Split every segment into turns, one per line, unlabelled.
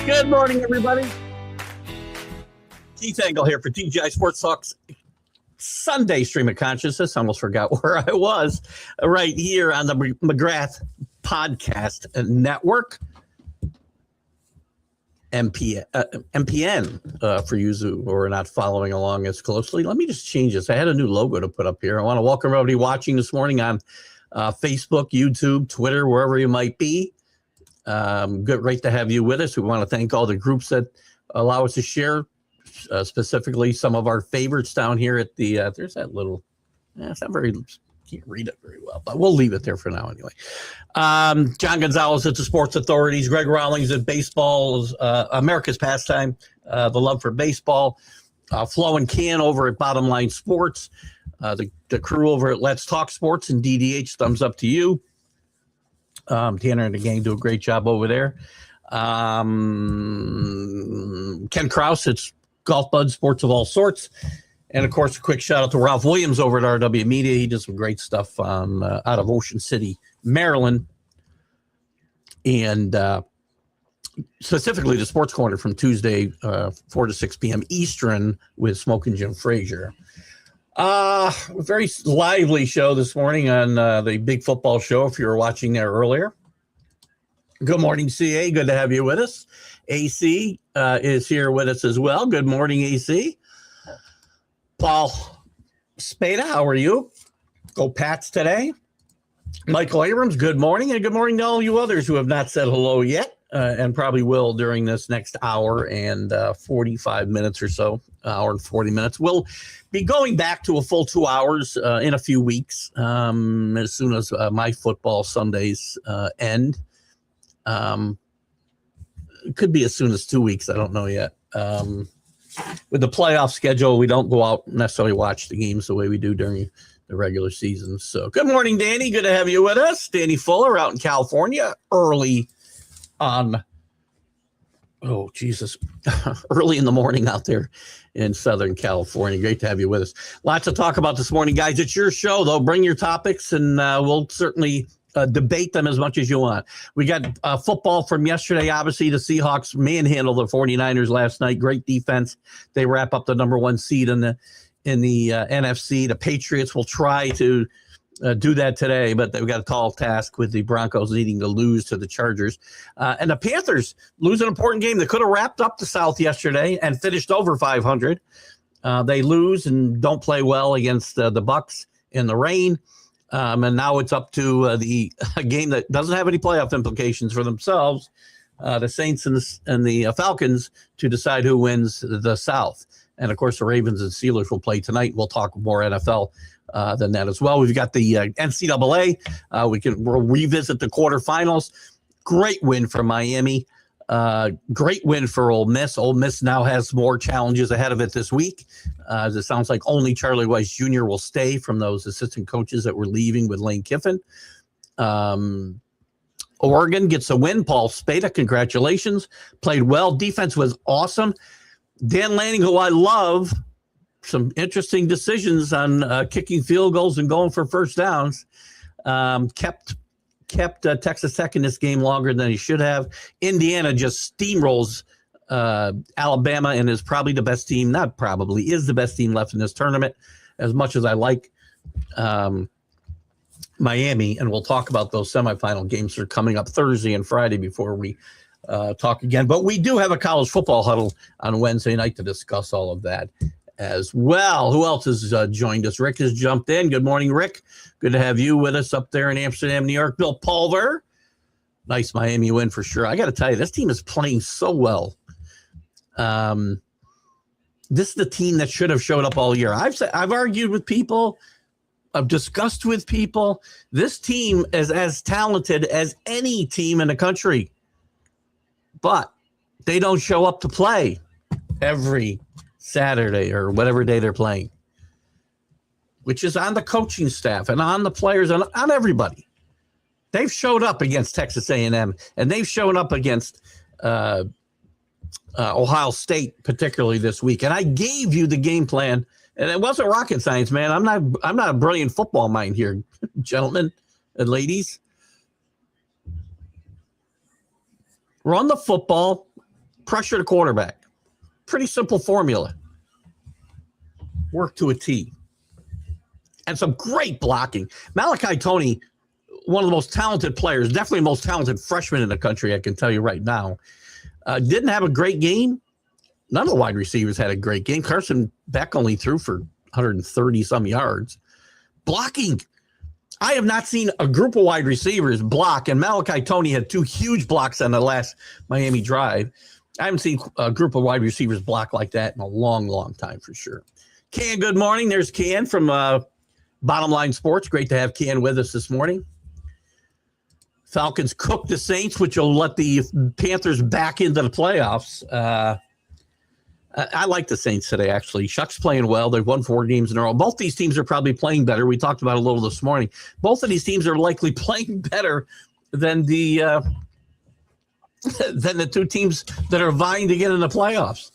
Good morning, everybody. Keith Engle here for TGI Sports Talk's Sunday stream of consciousness. I almost forgot where I was. Right here on the McGrath Podcast Network. MPN for you who are not following along as closely. Let me just change this. I had a new logo to put up here. I want to welcome everybody watching this morning on Facebook, YouTube, Twitter, wherever you might be. Great to have you with us. We want to thank all the groups that allow us to share, specifically some of our favorites down here at the, there's that little, it's not very, can't read it very well, but we'll leave it there for now anyway. John Gonzalez at the Sports Authorities, Greg Rawlings at Baseball's, America's Pastime, the love for baseball, Flo and Can over at Bottom Line Sports, the crew over at Let's Talk Sports and DDH, thumbs up to you. Tanner and the gang do a great job over there. Ken Krause, it's Golf Bud Sports of all sorts. And, of course, a quick shout-out to Ralph Williams over at RW Media. He does some great stuff out of Ocean City, Maryland. And specifically the Sports Corner from Tuesday, 4 to 6 p.m. Eastern with Smokin' Jim Frazier. A very lively show this morning on the Big Football Show, if you were watching there earlier. Good morning, CA. Good to have you with us. AC is here with us as well. Good morning, AC. Paul Spada, how are you? Go Pats today. Michael Abrams, good morning. And good morning to all you others who have not said hello yet and probably will during this next hour and 45 minutes or so, hour and 40 minutes. We'll be going back to a full 2 hours in a few weeks as soon as my football Sundays end. It could be as soon as 2 weeks. I don't know yet. With the playoff schedule, we don't go out necessarily watch the games the way we do during the regular season. So good morning, Danny. Good to have you with us. Danny Fuller out in California early on. Oh, Jesus. Early in the morning out there in Southern California. Great to have you with us. Lots to talk about this morning, guys. It's your show, though. Bring your topics, and we'll certainly debate them as much as you want. We got football from yesterday. Obviously, the Seahawks manhandled the 49ers last night. Great defense. They wrap up the number one seed in the NFC. The Patriots will try to do that today, but they've got a tall task with the Broncos needing to lose to the Chargers. And the Panthers lose an important game. They could have wrapped up the South yesterday and finished over 500. They lose and don't play well against the Bucs in the rain. And now it's up to the game that doesn't have any playoff implications for themselves, the Saints and the Falcons, to decide who wins the South. And, of course, the Ravens and Steelers will play tonight. We'll talk more NFL than that as well. We've got the NCAA. We'll revisit the quarterfinals. Great win for Miami. Great win for Ole Miss. Ole Miss now has more challenges ahead of it this week. As it sounds like only Charlie Weiss Jr. will stay from those assistant coaches that were leaving with Lane Kiffin. Oregon gets a win. Paul Spada, congratulations. Played well. Defense was awesome. Dan Lanning, who I love, some interesting decisions on kicking field goals and going for first downs. Kept Texas Tech in this game longer than he should have. Indiana just steamrolls Alabama and is probably the best team, not probably, is the best team left in this tournament. As much as I like Miami, and we'll talk about those semifinal games that are coming up Thursday and Friday before we talk again. But we do have a college football huddle on Wednesday night to discuss all of that as well. Who else has joined us? Rick has jumped in. Good morning, Rick. Good to have you with us up there in Amsterdam, New York. Bill Pulver. Nice Miami win for sure. I got to tell you, this team is playing so well. This is the team that should have showed up all year. I've argued with people. I've discussed with people. This team is as talented as any team in the country, but they don't show up to play every Saturday or whatever day they're playing, which is on the coaching staff and on the players and on everybody. They've showed up against Texas A&M, and they've shown up against Ohio State, particularly this week. And I gave you the game plan, and it wasn't rocket science, man. I'm not a brilliant football mind here, gentlemen and ladies. Run the football, pressure the quarterback. Pretty simple formula. Work to a T. And some great blocking. Malachi Toney, one of the most talented players, definitely the most talented freshman in the country, I can tell you right now. Didn't have a great game. None of the wide receivers had a great game. Carson Beck only threw for 130-some yards. Blocking. I have not seen a group of wide receivers block, and Malachi Toney had 2 huge blocks on the last Miami drive. I haven't seen a group of wide receivers block like that in a long, long time for sure. Ken, good morning. There's Ken from Bottom Line Sports. Great to have Ken with us this morning. Falcons cook the Saints, which will let the Panthers back into the playoffs. I like the Saints today, actually. Shuck's playing well. They've won 4 games in a row. Both these teams are probably playing better. We talked about it a little this morning. Both of these teams are likely playing better than the 2 teams that are vying to get in the playoffs.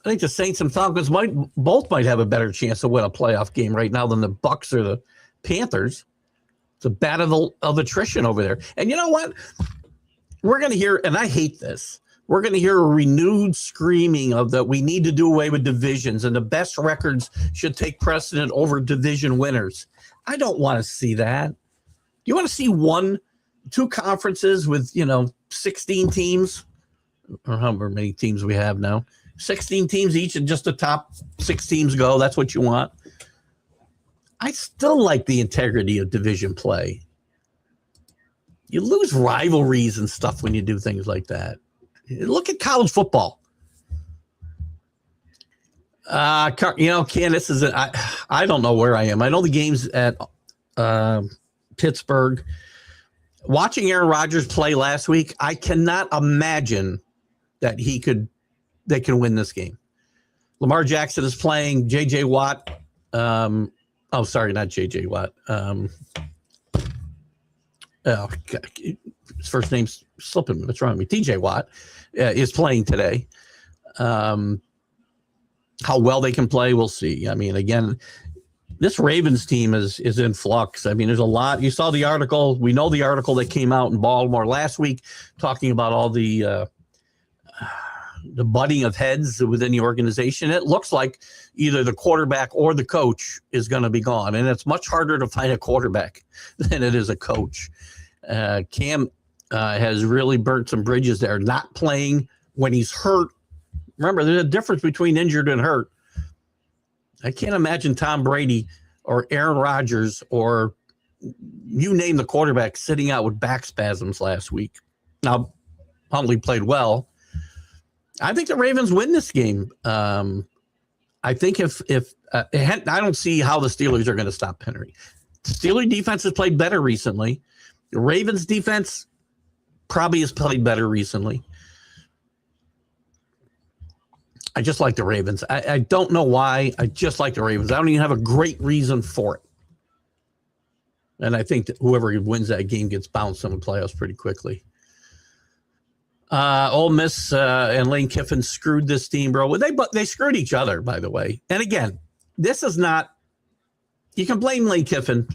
I think the Saints and Falcons might have a better chance to win a playoff game right now than the Bucs or the Panthers. It's a battle of attrition over there. And you know what? We're going to hear, and I hate this, we're going to hear a renewed screaming of that we need to do away with divisions and the best records should take precedent over division winners. I don't want to see that. You want to see 2 conferences with, 16 teams, or however many teams we have now, 16 teams each, and just the top 6 teams go. That's what you want. I still like the integrity of division play. You lose rivalries and stuff when you do things like that. Look at college football. Ken, this is I don't know where I am. I know the game's at Pittsburgh. Watching Aaron Rodgers play last week, I cannot imagine that they can win this game. Lamar Jackson is playing. J.J. Watt. Oh, sorry, not J.J. Watt. His first name's slipping. What's wrong with me? T.J. Watt is playing today. How well they can play, we'll see. I mean, again, this Ravens team is in flux. I mean, there's a lot. You saw the article. We know the article that came out in Baltimore last week talking about all the butting of heads within the organization. It looks like either the quarterback or the coach is going to be gone. And it's much harder to find a quarterback than it is a coach. Cam has really burnt some bridges there, not playing when he's hurt. Remember, there's a difference between injured and hurt. I can't imagine Tom Brady or Aaron Rodgers or you name the quarterback sitting out with back spasms last week. Now, Huntley played well. I think the Ravens win this game. I think if I don't see how the Steelers are going to stop Henry. The Steelers defense has played better recently. The Ravens defense probably has played better recently. I just like the Ravens. I don't know why. I just like the Ravens. I don't even have a great reason for it. And I think that whoever wins that game gets bounced in the playoffs pretty quickly. Ole Miss and Lane Kiffin screwed this team, bro. They screwed each other, by the way. And again, this is not – you can blame Lane Kiffin.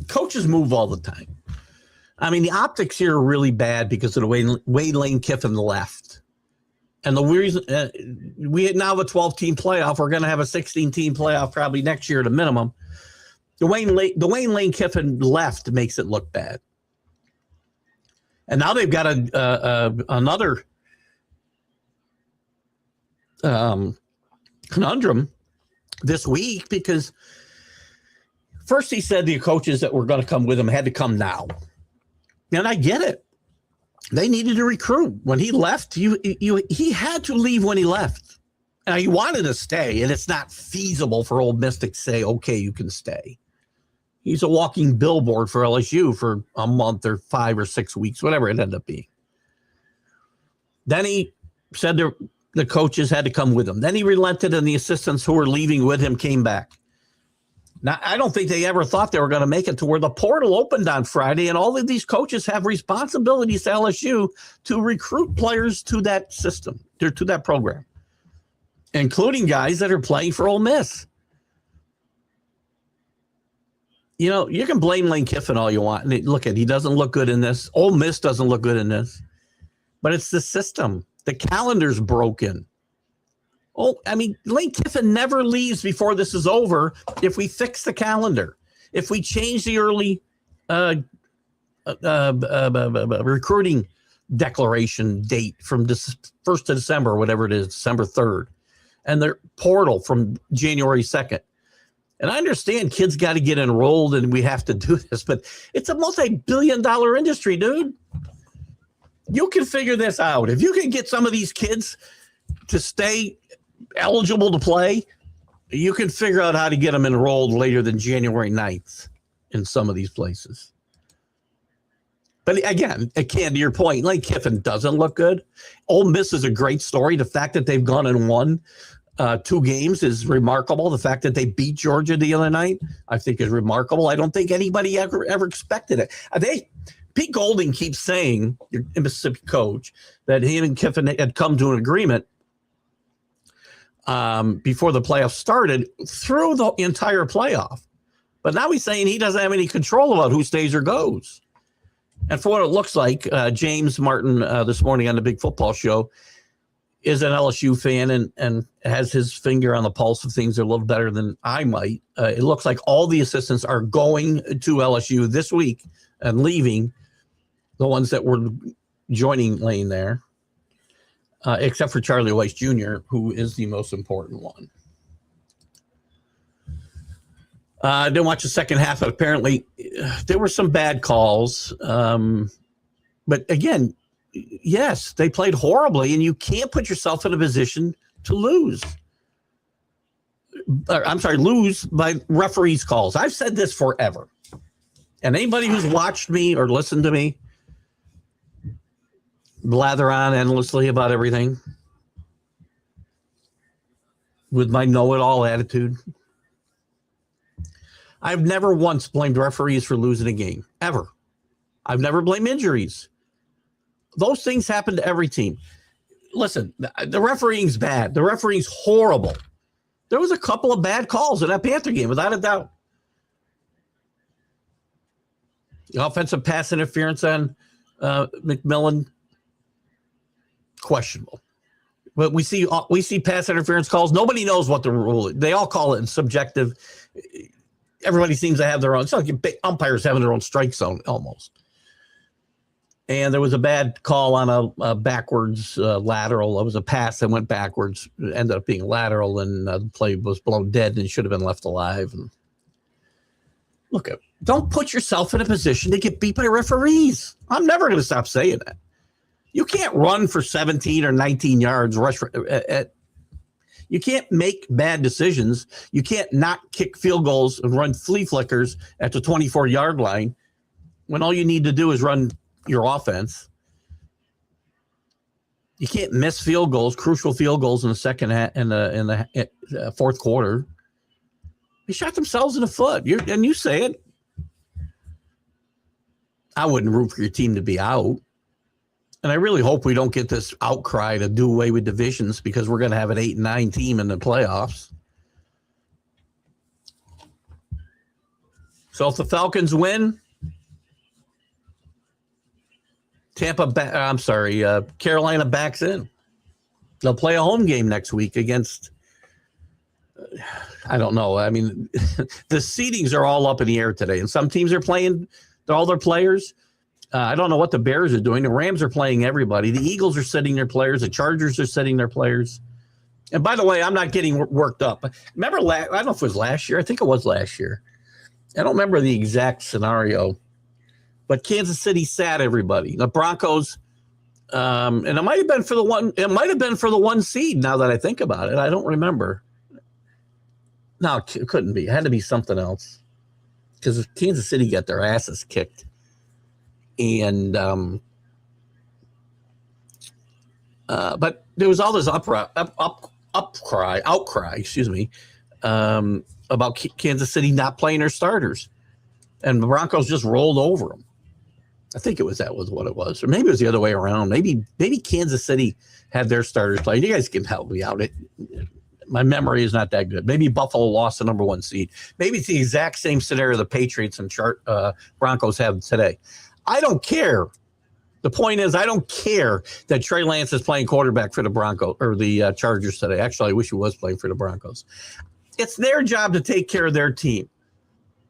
Coaches move all the time. I mean, the optics here are really bad because of the way Lane Kiffin left. And the reason we now have a 12-team playoff. We're going to have a 16-team playoff probably next year at a minimum. Dwayne Lane Kiffin left makes it look bad. And now they've got another conundrum this week, because first he said the coaches that were going to come with him had to come now. And I get it. They needed to recruit. When he left, he had to leave when he left. And he wanted to stay, and it's not feasible for Ole Miss to say, okay, you can stay. He's a walking billboard for LSU for a month or 5 or 6 weeks, whatever it ended up being. Then he said the coaches had to come with him. Then he relented, and the assistants who were leaving with him came back. Now, I don't think they ever thought they were going to make it to where the portal opened on Friday, and all of these coaches have responsibilities to LSU to recruit players to that system, to that program, including guys that are playing for Ole Miss. You know, you can blame Lane Kiffin all you want. And look, he doesn't look good in this. Ole Miss doesn't look good in this. But it's the system. The calendar's broken. Oh, I mean, Lane Kiffin never leaves before this is over if we fix the calendar. If we change the early recruiting declaration date from 1st of December, whatever it is, December 3rd, and the portal from January 2nd. And I understand kids got to get enrolled and we have to do this, but it's a multi-billion-dollar industry, dude. You can figure this out. If you can get some of these kids to stay eligible to play, you can figure out how to get them enrolled later than January 9th in some of these places. But again, to your point, Lane Kiffin doesn't look good. Ole Miss is a great story. The fact that they've gone and won 2 games is remarkable. The fact that they beat Georgia the other night, I think, is remarkable. I don't think anybody ever expected it. Pete Golding keeps saying, your Mississippi coach, that he and Kiffin had come to an agreement before the playoffs started through the entire playoff. But now he's saying he doesn't have any control about who stays or goes. And for what it looks like, James Martin this morning on the Big Football Show is an LSU fan and has his finger on the pulse of things a little better than I might. It looks like all the assistants are going to LSU this week and leaving, the ones that were joining Lane there, except for Charlie Weiss Jr., who is the most important one. I didn't watch the second half, but apparently there were some bad calls. But again, yes, they played horribly, and you can't put yourself in a position to lose. Lose by referees' calls. I've said this forever. And anybody who's watched me or listened to me blather on endlessly about everything with my know-it-all attitude, I've never once blamed referees for losing a game, ever. I've never blamed injuries. Those things happen to every team. Listen, the refereeing's bad. The refereeing's horrible. There was a couple of bad calls in that Panther game, without a doubt. The offensive pass interference on McMillan, questionable. But we see pass interference calls. Nobody knows what the rule is. They all call it subjective. Everybody seems to have their own. It's like umpires having their own strike zone almost. And there was a bad call on a backwards lateral. It was a pass that went backwards. It ended up being lateral, and the play was blown dead and should have been left alive. And look, don't put yourself in a position to get beat by referees. I'm never going to stop saying that. You can't run for 17 or 19 yards. You can't make bad decisions. You can't not kick field goals and run flea flickers at the 24-yard line when all you need to do is run your offense. You can't miss field goals, crucial field goals in the second half, in the fourth quarter. They shot themselves in the foot. You say it. I wouldn't root for your team to be out. And I really hope we don't get this outcry to do away with divisions, because we're going to have an 8-9 team in the playoffs. So if the Falcons win, Carolina backs in. They'll play a home game next week against I don't know. I mean, the seedings are all up in the air today, and some teams are playing all their players. I don't know what the Bears are doing. The Rams are playing everybody. The Eagles are sitting their players. The Chargers are sitting their players. And by the way, I'm not getting worked up. Remember, I don't know if it was last year. I think it was last year. I don't remember the exact scenario, but Kansas City sat everybody. The Broncos, and it might have been for the one. It might have been for the one seed. Now that I think about it, I don't remember. No, it couldn't be. It had to be something else because Kansas City got their asses kicked, and but there was all this outcry, excuse me, about Kansas City not playing their starters, and the Broncos just rolled over them. I think that was what it was, or maybe it was the other way around. Maybe Kansas City had their starters playing. You guys can help me out. My memory is not that good. Maybe Buffalo lost the number one seed. Maybe it's the exact same scenario the Patriots and Broncos have today. I don't care. The point is, I don't care that Trey Lance is playing quarterback for the Broncos or the Chargers today. Actually, I wish he was playing for the Broncos. It's their job to take care of their team,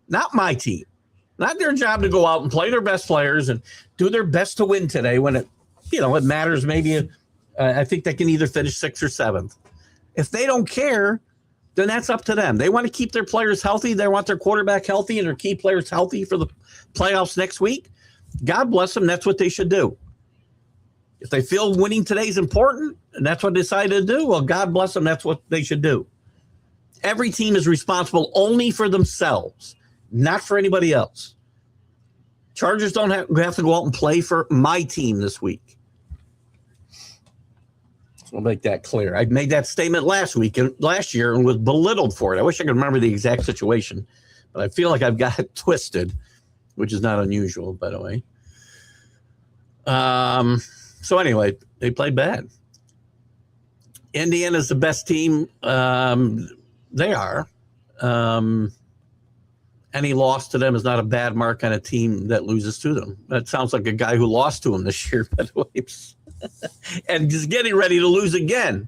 not my team. Not their job to go out and play their best players and do their best to win today when it matters. Maybe I think they can either finish 6th or 7th. If they don't care, then that's up to them. They want to keep their players healthy. They want their quarterback healthy and their key players healthy for the playoffs next week. God bless them. That's what they should do. If they feel winning today is important and that's what they decided to do, well, God bless them. That's what they should do. Every team is responsible only for themselves, not for anybody else. Chargers don't have to go out and play for my team this week. I'll make that clear. I made that statement last year and was belittled for it. I wish I could remember the exact situation, but I feel like I've got it twisted, which is not unusual, by the way. So anyway, they played bad. Indiana's the best team. They are. Any loss to them is not a bad mark on a team that loses to them. That sounds like a guy who lost to them this year, by the way. And just getting ready to lose again.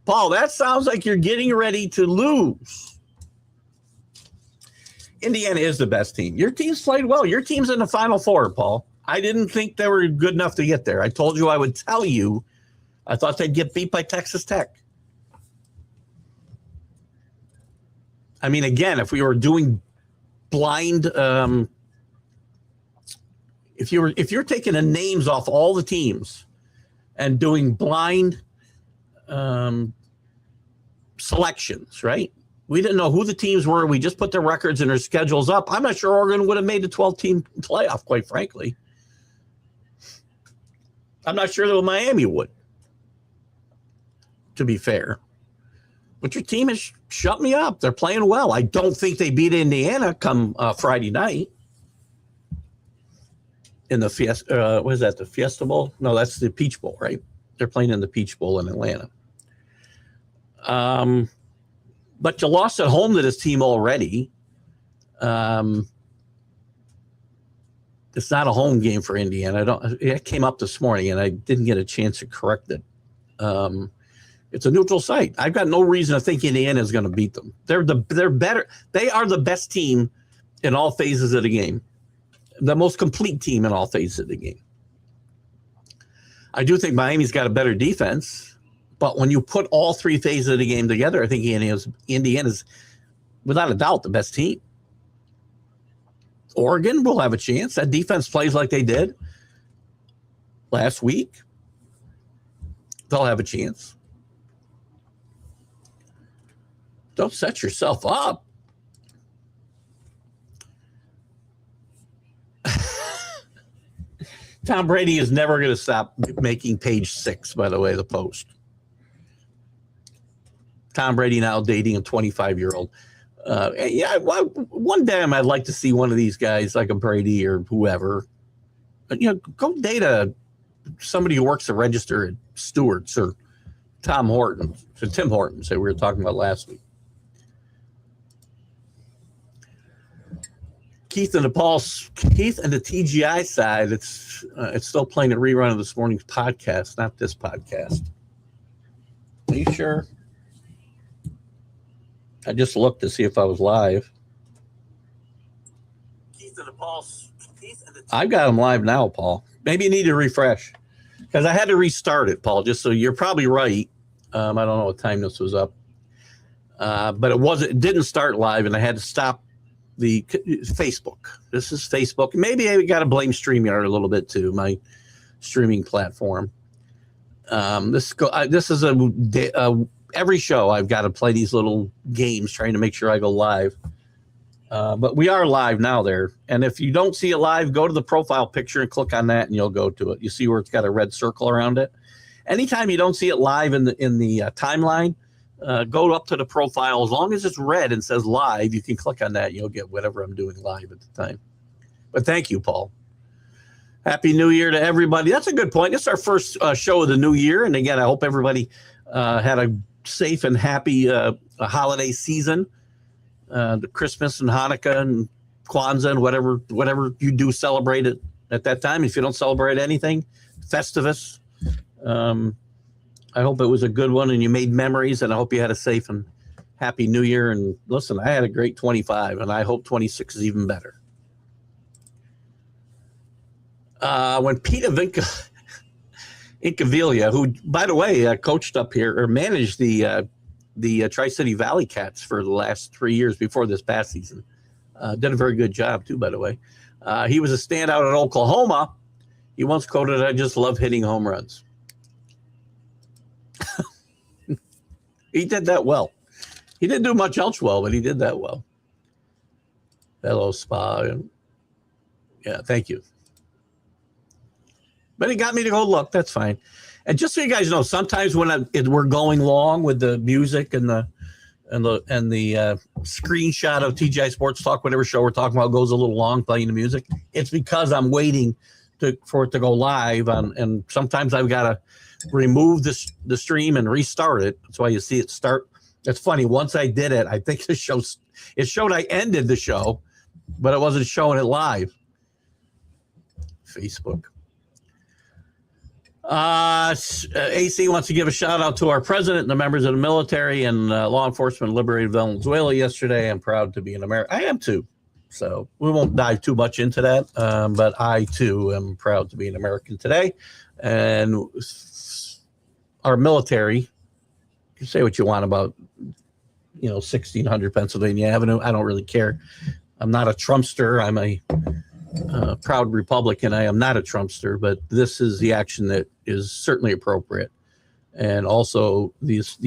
Paul, that sounds like you're getting ready to lose. Indiana is the best team. Your team's played well. Your team's in the Final Four, Paul. I didn't think they were good enough to get there. I told you I would tell you. I thought they'd get beat by Texas Tech. I mean, again, if we were doing blind, if you're taking the names off all the teams and doing blind selections, right? We didn't know who the teams were. We just put their records and their schedules up. I'm not sure Oregon would have made the 12-team playoff, quite frankly. I'm not sure that Miami would, to be fair. But your team has shut me up. They're playing well. I don't think they beat Indiana come Friday night in the Fiesta. What is that, the Fiesta Bowl? No, that's the Peach Bowl, right? They're playing in the Peach Bowl in Atlanta. But you lost at home to this team already. It's not a home game for Indiana. It came up this morning, and I didn't get a chance to correct it. It's a neutral site. I've got no reason to think Indiana is going to beat them. They're better. They are the best team in all phases of the game. The most complete team in all phases of the game. I do think Miami's got a better defense, but when you put all three phases of the game together, I think Indiana's without a doubt the best team. Oregon will have a chance. That defense plays like they did last week. They'll have a chance. Don't set yourself up. Tom Brady is never going to stop making page 6, by the way, the Post. Tom Brady now dating a 25-year-old. One day I'd like to see one of these guys, like a Brady or whoever, go date somebody who works the register at Stewart's or Tim Hortons that we were talking about last week. Keith and the TGI side, it's still playing a rerun of this morning's podcast, not this podcast. Are you sure? I just looked to see if I was live. I've got them live now, Paul. Maybe you need to refresh because I had to restart it, Paul. Just so you're probably right. I don't know what time this was up, but it didn't start live, and I had to stop the Facebook. This is Facebook. Maybe I got to blame StreamYard a little bit too, my streaming platform. This is every show I've got to play these little games trying to make sure I go live. But we are live now there. And if you don't see it live, go to the profile picture and click on that and you'll go to it. You see where it's got a red circle around it. Anytime you don't see it live in the timeline, go up to the profile. As long as it's red and says live, you can click on that and you'll get whatever I'm doing live at the time. But thank you, Paul. Happy New Year to everybody. That's a good point. It's our first show of the new year. And again, I hope everybody had a safe and happy holiday season. The Christmas and Hanukkah and Kwanzaa and whatever you do celebrate it at that time. If you don't celebrate anything, Festivus. I hope it was a good one and you made memories, and I hope you had a safe and happy New Year. And listen, I had a great 25, and I hope 26 is even better. When Peter Incaviglia, who, by the way, coached up here or managed the Tri-City Valley Cats for the last 3 years before this past season, did a very good job too, by the way. He was a standout at Oklahoma. He once quoted, "I just love hitting home runs." He did that well. He didn't do much else well, but he did that well. Hello, Spa. Yeah, thank you. But he got me to go look. That's fine. And just so you guys know, sometimes when we're going long with the music and the screenshot of TGI Sports Talk, whatever show we're talking about, goes a little long playing the music, it's because I'm waiting for it to go live. And sometimes I've got to remove the stream and restart it. That's why you see it start. It's funny. Once I did it, I think it showed I ended the show, but it wasn't showing it live. Facebook. AC wants to give a shout out to our president and the members of the military and law enforcement liberated Venezuela yesterday. I'm proud to be an American. I am too. So we won't dive too much into that. But I too am proud to be an American today. And our military, you say what you want about, 1600 Pennsylvania Avenue. I don't really care. I'm not a Trumpster. I'm a proud Republican. I am not a Trumpster, but this is the action that is certainly appropriate. And also these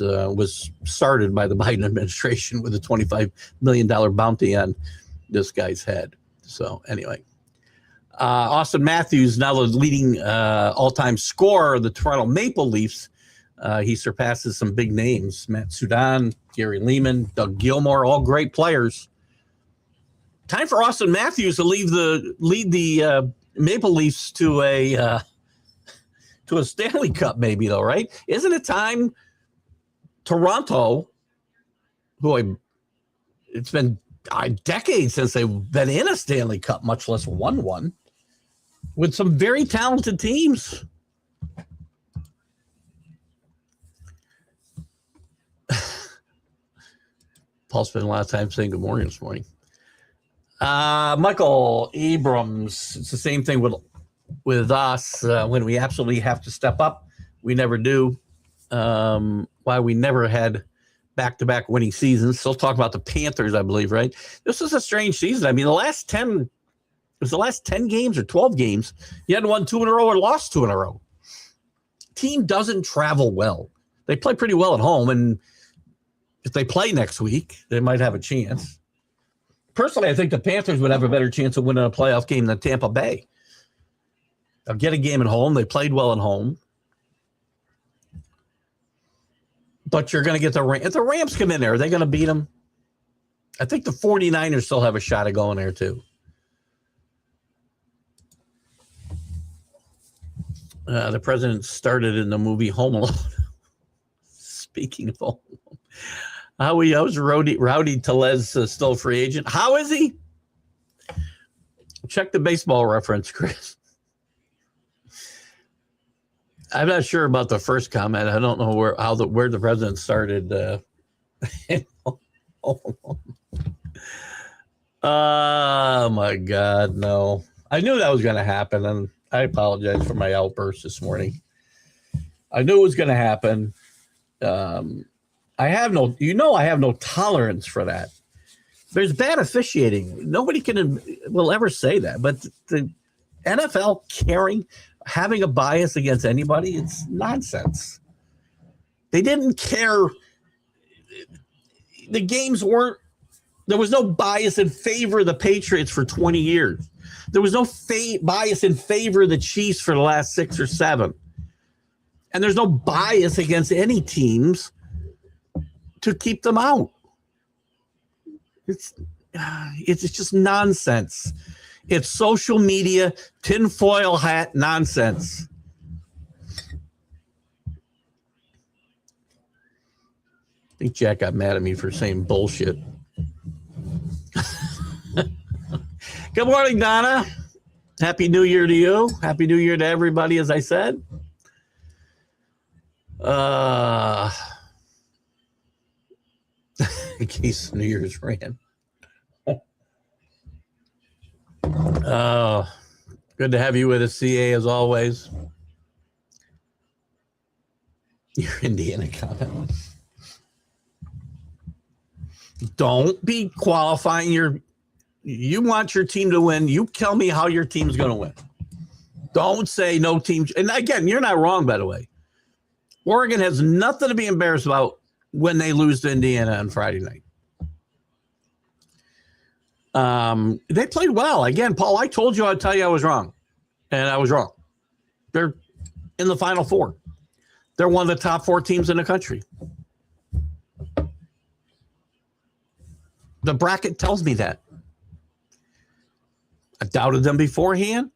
was started by the Biden administration with a $25 million bounty on this guy's head. So anyway, Austin Matthews, now the leading all-time scorer of the Toronto Maple Leafs. He surpasses some big names: Matt Sudon, Gary Lehman, Doug Gilmour, all great players. Time for Austin Matthews to lead the Maple Leafs to a Stanley Cup, maybe, though, right? Isn't it time? Toronto, it's been decades since they've been in a Stanley Cup, much less won one, with some very talented teams. Paul spent a lot of time saying good morning this morning. Michael Abrams, it's the same thing with us. When we absolutely have to step up, we never do. Why we never had back-to-back winning seasons. Still talk about the Panthers, I believe, right? This is a strange season. I mean, the last 10 games or 12 games, you hadn't won 2 in a row or lost 2 in a row. Team doesn't travel well. They play pretty well at home, and if they play next week, they might have a chance. Personally, I think the Panthers would have a better chance of winning a playoff game than Tampa Bay. They'll get a game at home. They played well at home. But you're going to get if the Rams come in there, are they going to beat them? I think the 49ers still have a shot of going there, too. The president started in the movie Home Alone. Speaking of Home Alone. How's Rowdy Tellez still a free agent? How is he? Check the baseball reference, Chris. I'm not sure about the first comment. I don't know where the president started Oh my God, no. I knew that was going to happen, and I apologize for my outburst this morning. I knew it was going to happen. I have no tolerance for that. There's bad officiating. Nobody will ever say that, but the NFL having a bias against anybody, it's nonsense. They didn't care. The games weren't. There was no bias in favor of the Patriots for 20 years. There was no bias in favor of the Chiefs for the last 6 or 7. And there's no bias against any teams to keep them out. It's just nonsense. It's social media, tinfoil hat nonsense. I think Jack got mad at me for saying bullshit. Good morning, Donna. Happy New Year to you. Happy New Year to everybody, as I said. In case New Year's ran. Good to have you with us, CA, as always. Your Indiana comment. Don't be qualifying you want your team to win. You tell me how your team's going to win. Don't say no team. And again, you're not wrong, by the way. Oregon has nothing to be embarrassed about when they lose to Indiana on Friday night. They played well. Again, Paul, I told you I'd tell you I was wrong. And I was wrong. They're in the Final Four. They're one of the top 4 teams in the country. The bracket tells me that. I doubted them beforehand.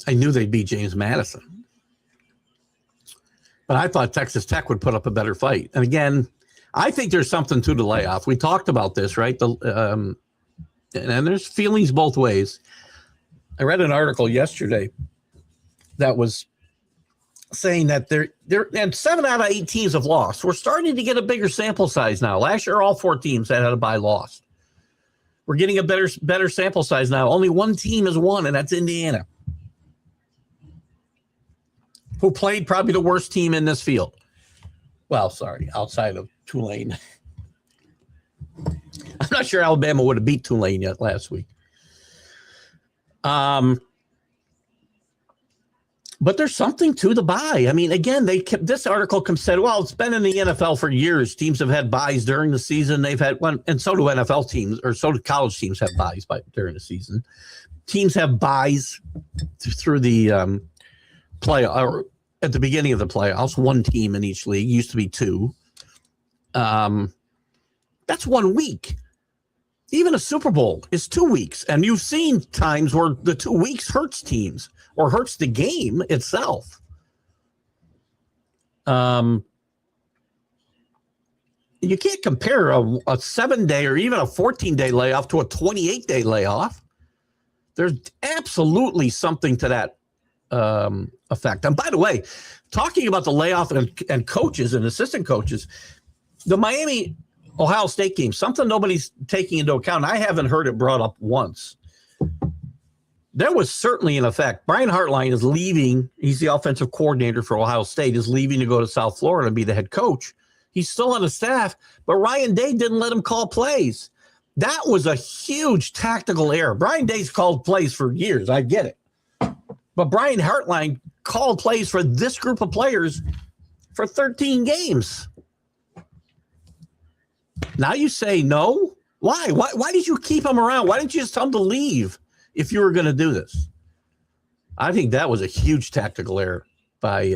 I knew they'd beat James Madison. But I thought Texas Tech would put up a better fight. And again, I think there's something to the layoff. We talked about this, right? And there's feelings both ways. I read an article yesterday that was saying that and 7 out of 8 teams have lost. We're starting to get a bigger sample size now. Last year, all 4 teams that had a bye lost. We're getting a better sample size now. Only one team has won, and that's Indiana, who played probably the worst team in this field. Well, sorry, outside of Tulane. I'm not sure Alabama would have beat Tulane yet last week. But there's something to the bye. I mean, again, this article said, well, it's been in the NFL for years. Teams have had byes during the season. They've had one, and so do NFL teams, or so do college teams have byes during the season. Teams have byes through the play or at the beginning of the playoffs. 1 team in each league. Used to be 2. That's 1 week. Even a Super Bowl is 2 weeks, and you've seen times where the 2 weeks hurts teams or hurts the game itself. You can't compare a 7-day or even a 14-day layoff to a 28-day layoff. There's absolutely something to that effect. And by the way, talking about the layoff and coaches and assistant coaches, the Miami Ohio State game, something nobody's taking into account. I haven't heard it brought up once. There was certainly an effect. Brian Hartline is leaving. He's the offensive coordinator for Ohio State, is leaving to go to South Florida and be the head coach. He's still on the staff, but Ryan Day didn't let him call plays. That was a huge tactical error. Brian Day's called plays for years. I get it. But Brian Hartline called plays for this group of players for 13 games. Now you say no? Why? Why did you keep him around? Why didn't you just tell him to leave if you were going to do this? I think that was a huge tactical error by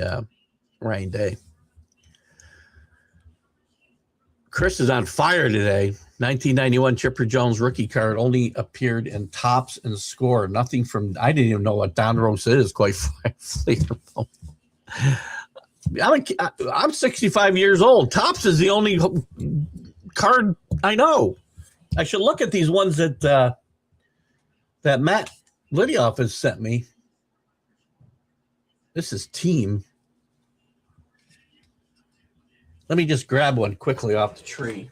Ryan Day. Chris is on fire today. 1991 Chipper Jones rookie card only appeared in Tops and Score. Nothing from, I didn't even know what Don Rose is, quite frankly. I'm 65 years old. Tops is the only card I know. I should look at these ones that Matt Lidioff has sent me. This is team. Let me just grab one quickly off the tree.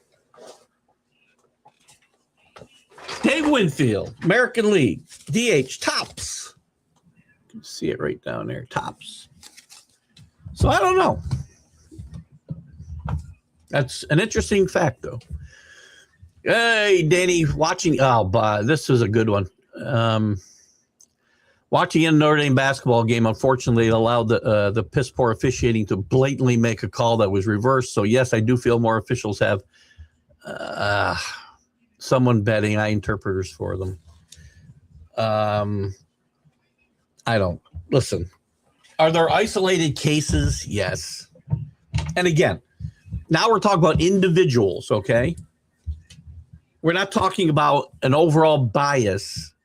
Dave Winfield, American League, DH, tops. You can see it right down there, tops. So I don't know. That's an interesting fact, though. Hey, Danny, watching. Oh, this was a good one. Watching a Notre Dame basketball game, unfortunately, allowed the piss poor officiating to blatantly make a call that was reversed. So, yes, I do feel more officials have someone betting eye interpreters for them. I don't. Listen, are there isolated cases? Yes. And again, now we're talking about individuals, okay? We're not talking about an overall bias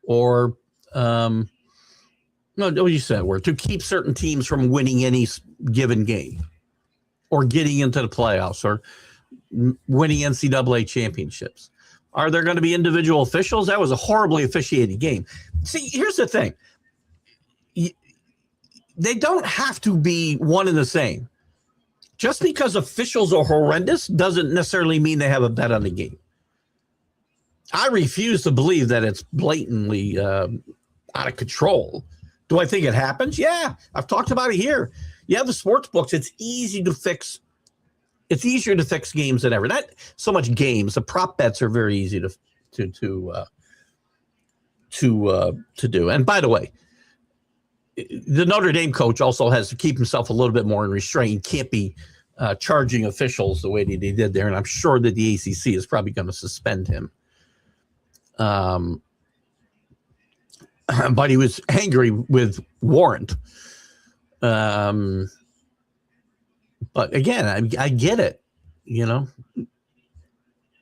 or no, what you said were to keep certain teams from winning any given game or getting into the playoffs or winning NCAA championships. Are there going to be individual officials? That was a horribly officiated game. See, here's the thing. They don't have to be one and the same. Just because officials are horrendous doesn't necessarily mean they have a bet on the game. I refuse to believe that it's blatantly out of control. Do I think it happens? Yeah, I've talked about it here. You have the sports books. It's easy to fix. It's easier to fix games than ever. Not so much games. The prop bets are very easy to do. And by the way, the Notre Dame coach also has to keep himself a little bit more in restraint. Can't be charging officials the way that he did there. And I'm sure that the ACC is probably going to suspend him. But he was angry with warrant. But again, I get it. You know,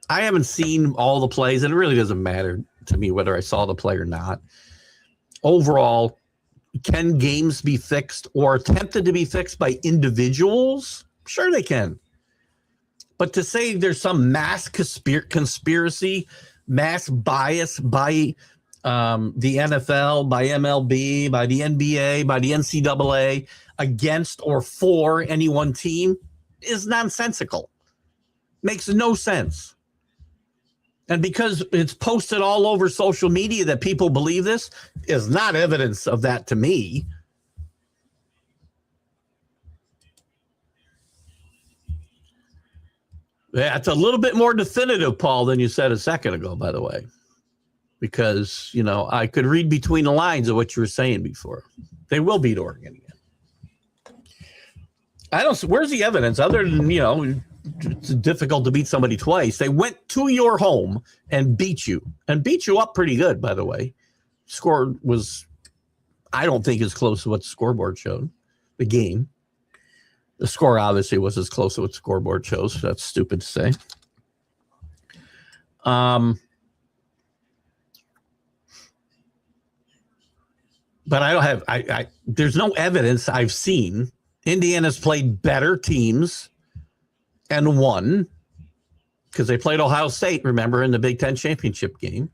I haven't seen all the plays, and it really doesn't matter to me whether I saw the play or not. Overall, can games be fixed or attempted to be fixed by individuals? Sure, they can. But to say there's some mass conspiracy, mass bias by the NFL, by MLB, by the NBA, by the NCAA against or for any one team is nonsensical. Makes no sense. And because it's posted all over social media that people believe this is not evidence of that to me. Yeah, it's a little bit more definitive, Paul, than you said a second ago, by the way. Because, you know, I could read between the lines of what you were saying before. They will beat Oregon again. Where's the evidence other than, you know, it's difficult to beat somebody twice. They went to your home and beat you up pretty good, by the way. Score was, I don't think, as close to what the scoreboard showed. The game. The score obviously was as close to what the scoreboard shows. So that's stupid to say. But I don't have, there's no evidence I've seen. Indiana's played better teams and won because they played Ohio State, remember, in the Big Ten championship game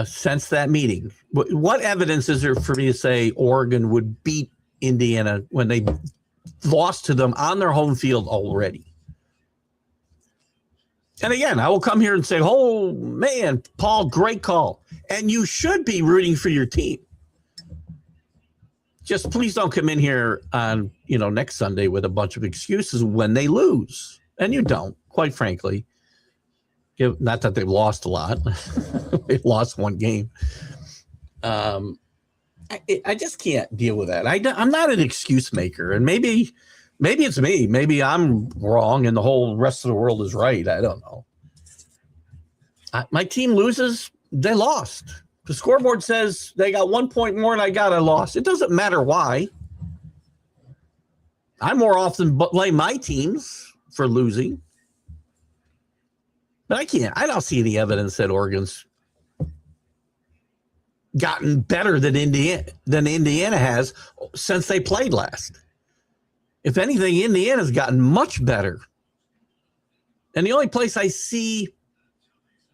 since that meeting. What evidence is there for me to say Oregon would beat Indiana when they lost to them on their home field already? And again, I will come here and say, oh, man, Paul, great call. And you should be rooting for your team. Just please don't come in here on, you know, next Sunday with a bunch of excuses when they lose. And you don't, quite frankly. Not that they've lost a lot. They've lost one game. I just can't deal with that. I'm not an excuse maker. And maybe it's me. Maybe I'm wrong and the whole rest of the world is right. I don't know. My team loses, they lost. The scoreboard says they got 1 point more and I lost. It doesn't matter why. I more often blame my teams for losing. But I don't see any evidence that Oregon's gotten better than Indiana has since they played last. If anything, Indiana's gotten much better. And the only place I see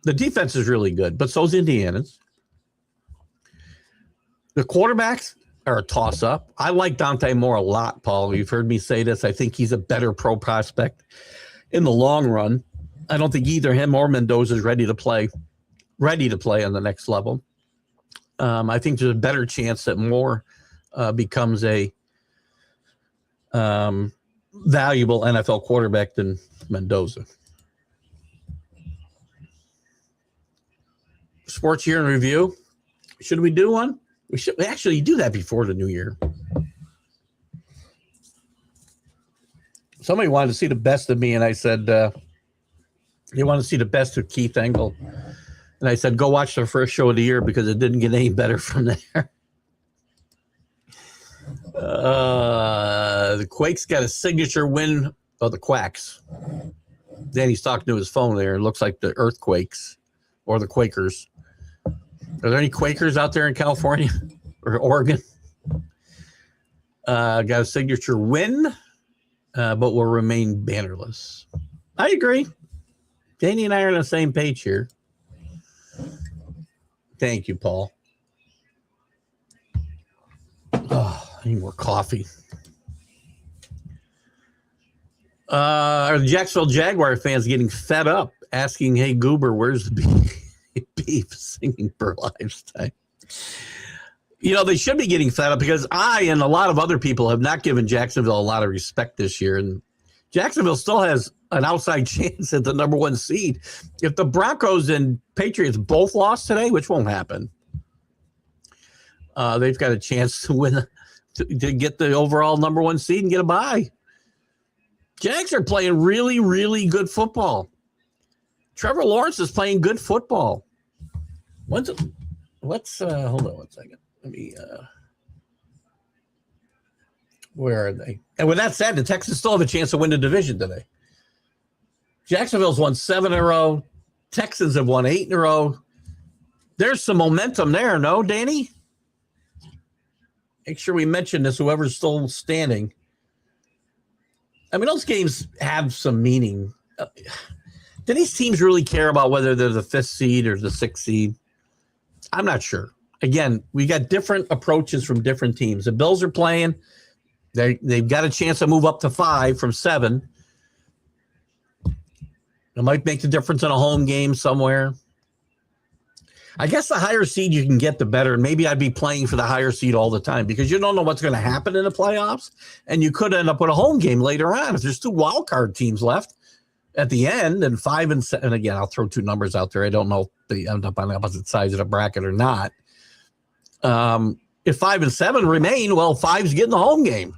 the defense is really good, but so's Indiana's. The quarterbacks are a toss-up. I like Dante Moore a lot, Paul. You've heard me say this. I think he's a better pro prospect in the long run. I don't think either him or Mendoza is ready to play on the next level. I think there's a better chance that Moore becomes a valuable NFL quarterback than Mendoza. Sports Year in Review. Should we do one? We should actually do that before the new year. Somebody wanted to see the best of me, and I said, they want to see the best of Keith Engle. And I said, go watch the first show of the year because it didn't get any better from there. The Quakes got a signature win. Oh, the Quacks. Danny's talking to his phone there. It looks like the Earthquakes or the Quakers. Are there any Quakers out there in California or Oregon? Got a signature win, but will remain bannerless. I agree. Danny and I are on the same page here. Thank you, Paul. Oh, I need more coffee. Are the Jacksonville Jaguar fans getting fed up asking, hey, Goober, where's the beef singing for lifetime? You know, they should be getting fed up because I and a lot of other people have not given Jacksonville a lot of respect this year. And Jacksonville still has an outside chance at the number one seed. If the Broncos and Patriots both lost today, which won't happen, they've got a chance to win, to get the overall number one seed and get a bye. Jags are playing really, really good football. Trevor Lawrence is playing good football. Hold on one second. Let me, where are they? And with that said, the Texans still have a chance to win the division today. Jacksonville's won 7 in a row. Texans have won 8 in a row. There's some momentum there, no, Danny? Make sure we mention this, whoever's still standing. I mean, those games have some meaning. Do these teams really care about whether they're the 5th seed or the 6th seed? I'm not sure. Again, we got different approaches from different teams. The Bills are playing. They've got a chance to move up to 5 from 7. It might make the difference in a home game somewhere. I guess the higher seed you can get, the better. And maybe I'd be playing for the higher seed all the time because you don't know what's going to happen in the playoffs. And you could end up with a home game later on if there's 2 wild card teams left at the end, and 5 and 7. And again, I'll throw 2 numbers out there. I don't know if they end up on the opposite sides of the bracket or not. If 5 and 7 remain, well, 5's getting the home game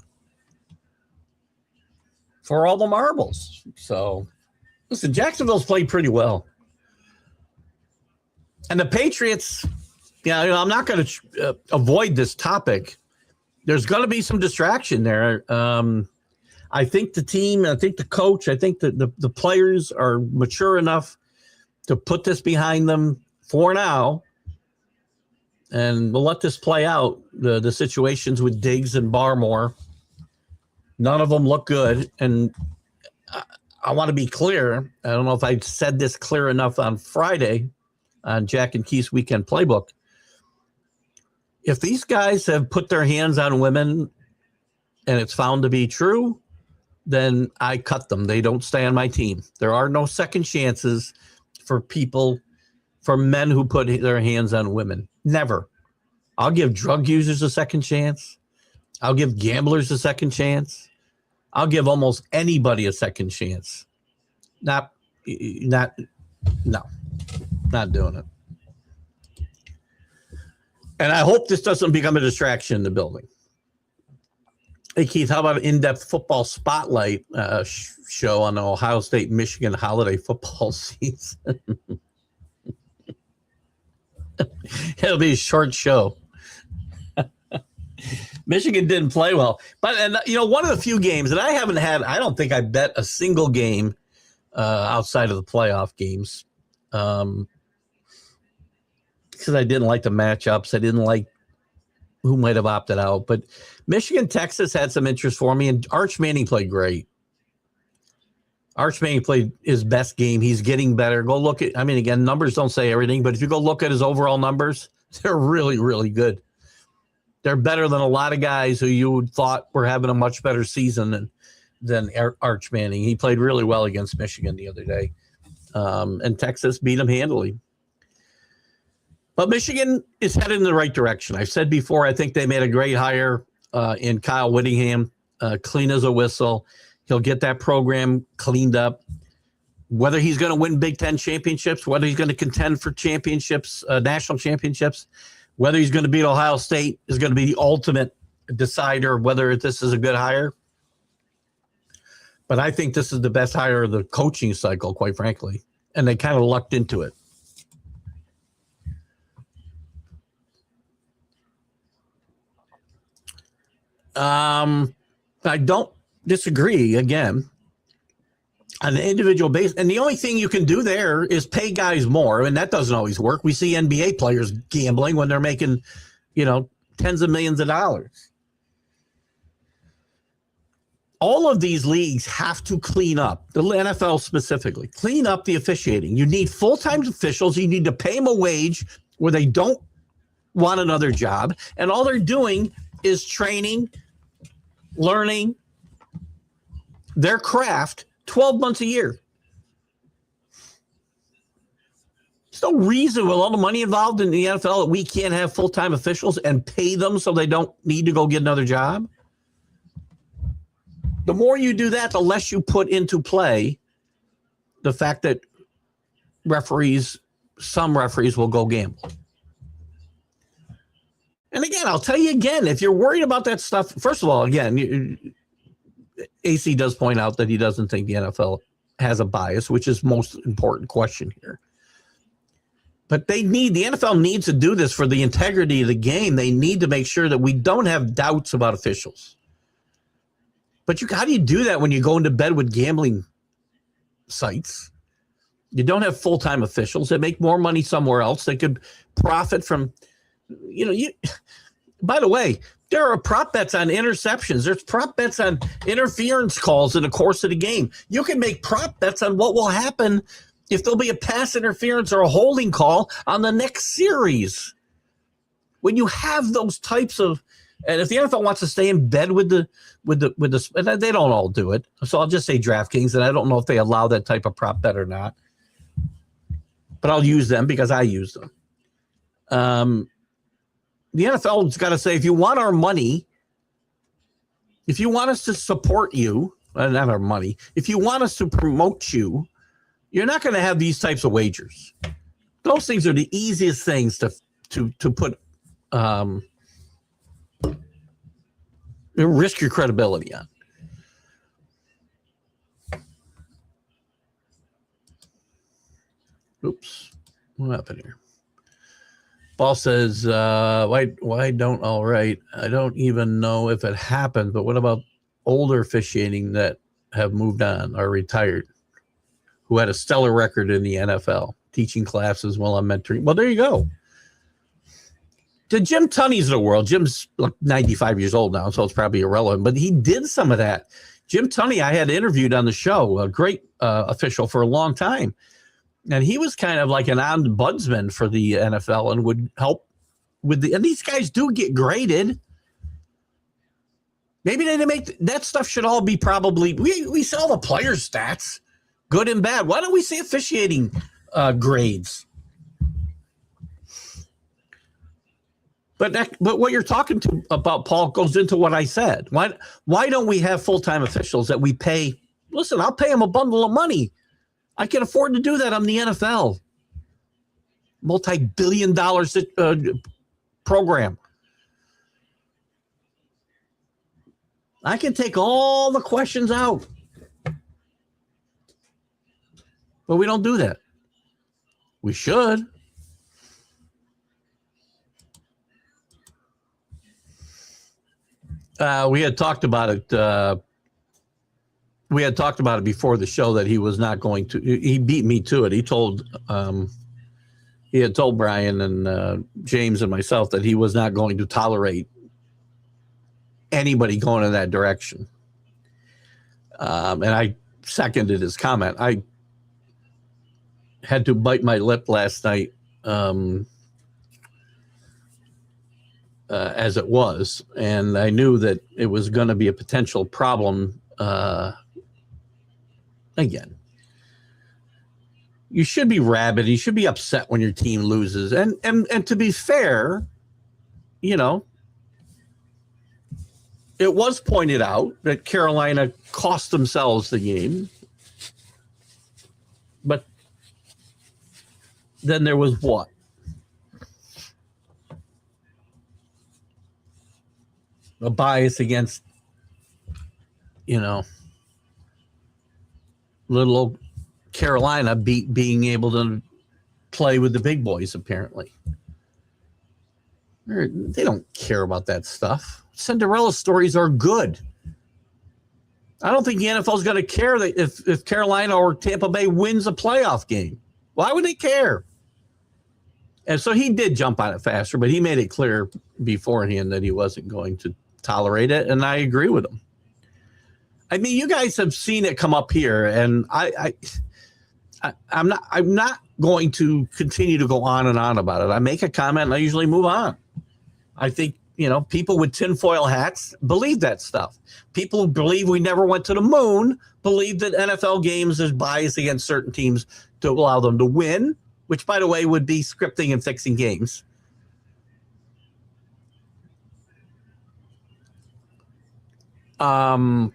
for all the marbles. So, listen, Jacksonville's played pretty well. And the Patriots, I'm not going to avoid this topic. There's going to be some distraction there. I think the team, I think the coach, I think the players are mature enough to put this behind them for now. And we'll let this play out. The situations with Diggs and Barmore, none of them look good. And I want to be clear. I don't know if I said this clear enough on Friday on Jack and Keith's Weekend Playbook. If these guys have put their hands on women and it's found to be true, then I cut them. They don't stay on my team. There are no second chances for men who put their hands on women. Never. I'll give drug users a second chance. I'll give gamblers a second chance. I'll give almost anybody a second chance. Not doing it. And I hope this doesn't become a distraction in the building. Hey, Keith, how about an in-depth football spotlight show on the Ohio State Michigan holiday football season? It'll be a short show. Michigan didn't play well. But, one of the few games that I don't think I bet a single game outside of the playoff games. Because I didn't like the matchups. I didn't like who might have opted out. But Michigan, Texas had some interest for me, and Arch Manning played great. Arch Manning played his best game. He's getting better. Go look at, again, numbers don't say everything, but if you go look at his overall numbers, they're really, really good. They're better than a lot of guys who you would thought were having a much better season than Arch Manning. He played really well against Michigan the other day. And Texas beat them handily. But Michigan is headed in the right direction. I've said before, I think they made a great hire in Kyle Whittingham, clean as a whistle. He'll get that program cleaned up. Whether he's going to win Big Ten championships, whether he's going to contend for championships, national championships, whether he's going to beat Ohio State is going to be the ultimate decider of whether this is a good hire. But I think this is the best hire of the coaching cycle, quite frankly. And they kind of lucked into it. I don't disagree again on an individual basis. And the only thing you can do there is pay guys more. And that doesn't always work. We see NBA players gambling when they're making, tens of millions of dollars. All of these leagues have to clean up, the NFL specifically, clean up the officiating. You need full-time officials. You need to pay them a wage where they don't want another job. And all they're doing is training, learning their craft 12 months a year. There's no reason with all the money involved in the NFL that we can't have full-time officials and pay them so they don't need to go get another job. The more you do that, the less you put into play the fact that some referees will go gamble. And again, I'll tell you again, if you're worried about that stuff, first of all, again, AC does point out that he doesn't think the NFL has a bias, which is most important question here. But the NFL needs to do this for the integrity of the game. They need to make sure that we don't have doubts about officials. But how do you do that when you go into bed with gambling sites? You don't have full-time officials that make more money somewhere else. They could profit from, by the way, there are prop bets on interceptions. There's prop bets on interference calls in the course of the game. You can make prop bets on what will happen if there'll be a pass interference or a holding call on the next series. When you have those types of, and if the NFL wants to stay in bed with the, and they don't all do it. So I'll just say DraftKings, and I don't know if they allow that type of prop bet or not. But I'll use them because I use them. The NFL's got to say, if you want our money, if you want us to support you, not our money, if you want us to promote you, you're not going to have these types of wagers. Those things are the easiest things to put risk your credibility on. Oops, what happened here? Ball says, why don't, all right, I don't even know if it happened, but what about older officiating that have moved on or retired, who had a stellar record in the NFL, teaching classes while I'm mentoring? Well, there you go. The Jim Tunney's of the world. Jim's like 95 years old now, so it's probably irrelevant, but he did some of that. Jim Tunney, I had interviewed on the show, a great official for a long time. And he was kind of like an ombudsman for the NFL and would help with and these guys do get graded. Maybe they didn't make that stuff should all be probably, we see all the players' stats, good and bad. Why don't we see officiating grades? But what you're talking to about, Paul, goes into what I said. Why don't we have full-time officials that we pay? Listen, I'll pay them a bundle of money. I can afford to do that. I'm the NFL. Multi-billion-dollar program. I can take all the questions out. But we don't do that. We should. We had talked about it. We had talked about it before the show that he was not going to. He beat me to it. He had told Brian and James and myself that he was not going to tolerate anybody going in that direction. And I seconded his comment. I had to bite my lip last night. as it was, and I knew that it was going to be a potential problem again. You should be rabid. You should be upset when your team loses. And to be fair, you know, it was pointed out that Carolina cost themselves the game. But then there was what? A bias against, you know, little old Carolina being able to play with the big boys, apparently. They don't care about that stuff. Cinderella stories are good. I don't think the NFL is going to care that if Carolina or Tampa Bay wins a playoff game. Why would they care? And so he did jump on it faster, but he made it clear beforehand that he wasn't going to tolerate it, and I agree with him. I mean, you guys have seen it come up here, and I'm not going to continue to go on and on about it. I make a comment and I usually move on. I think, you know, people with tinfoil hats believe that stuff. People who believe we never went to the moon believe that NFL games is biased against certain teams to allow them to win, which, by the way, would be scripting and fixing games. I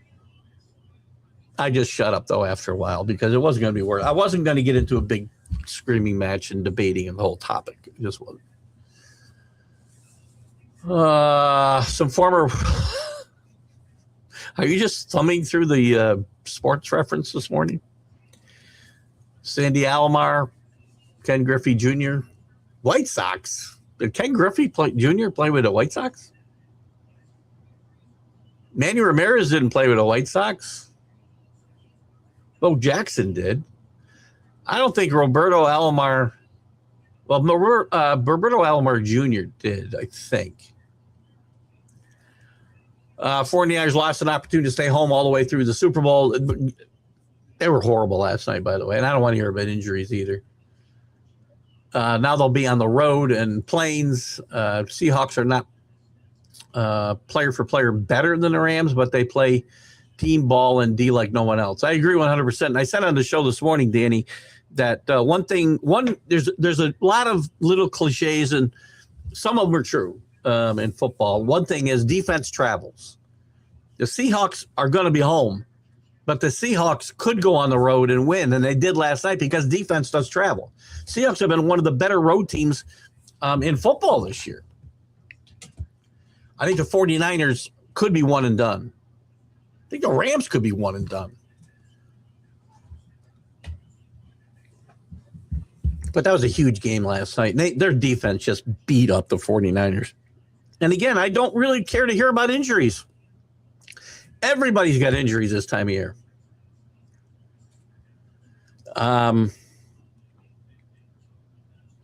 just shut up, though, after a while because it wasn't going to be worth it. I wasn't going to get into a big screaming match and debating the whole topic. It just wasn't. Some former... Are you just thumbing through the sports reference this morning? Sandy Alomar, Ken Griffey Jr., White Sox. Did Ken Griffey Jr. play with the White Sox? Manny Ramirez didn't play with the White Sox. Bo Jackson did. I don't think Roberto Alomar. Well, Roberto Alomar Jr. did, I think. 49ers lost an opportunity to stay home all the way through the Super Bowl. They were horrible last night, by the way, and I don't want to hear about injuries either. Now they'll be on the road and planes. Seahawks are not player for player better than the Rams, but they play team ball and D like no one else. I agree 100%. And I said on the show this morning, Danny, that there's a lot of little cliches, and some of them are true in football. One thing is defense travels. The Seahawks are going to be home, but the Seahawks could go on the road and win, and they did last night because defense does travel. Seahawks have been one of the better road teams in football this year. I think the 49ers could be one and done. I think the Rams could be one and done. But that was a huge game last night. Their defense just beat up the 49ers. And again, I don't really care to hear about injuries. Everybody's got injuries this time of year.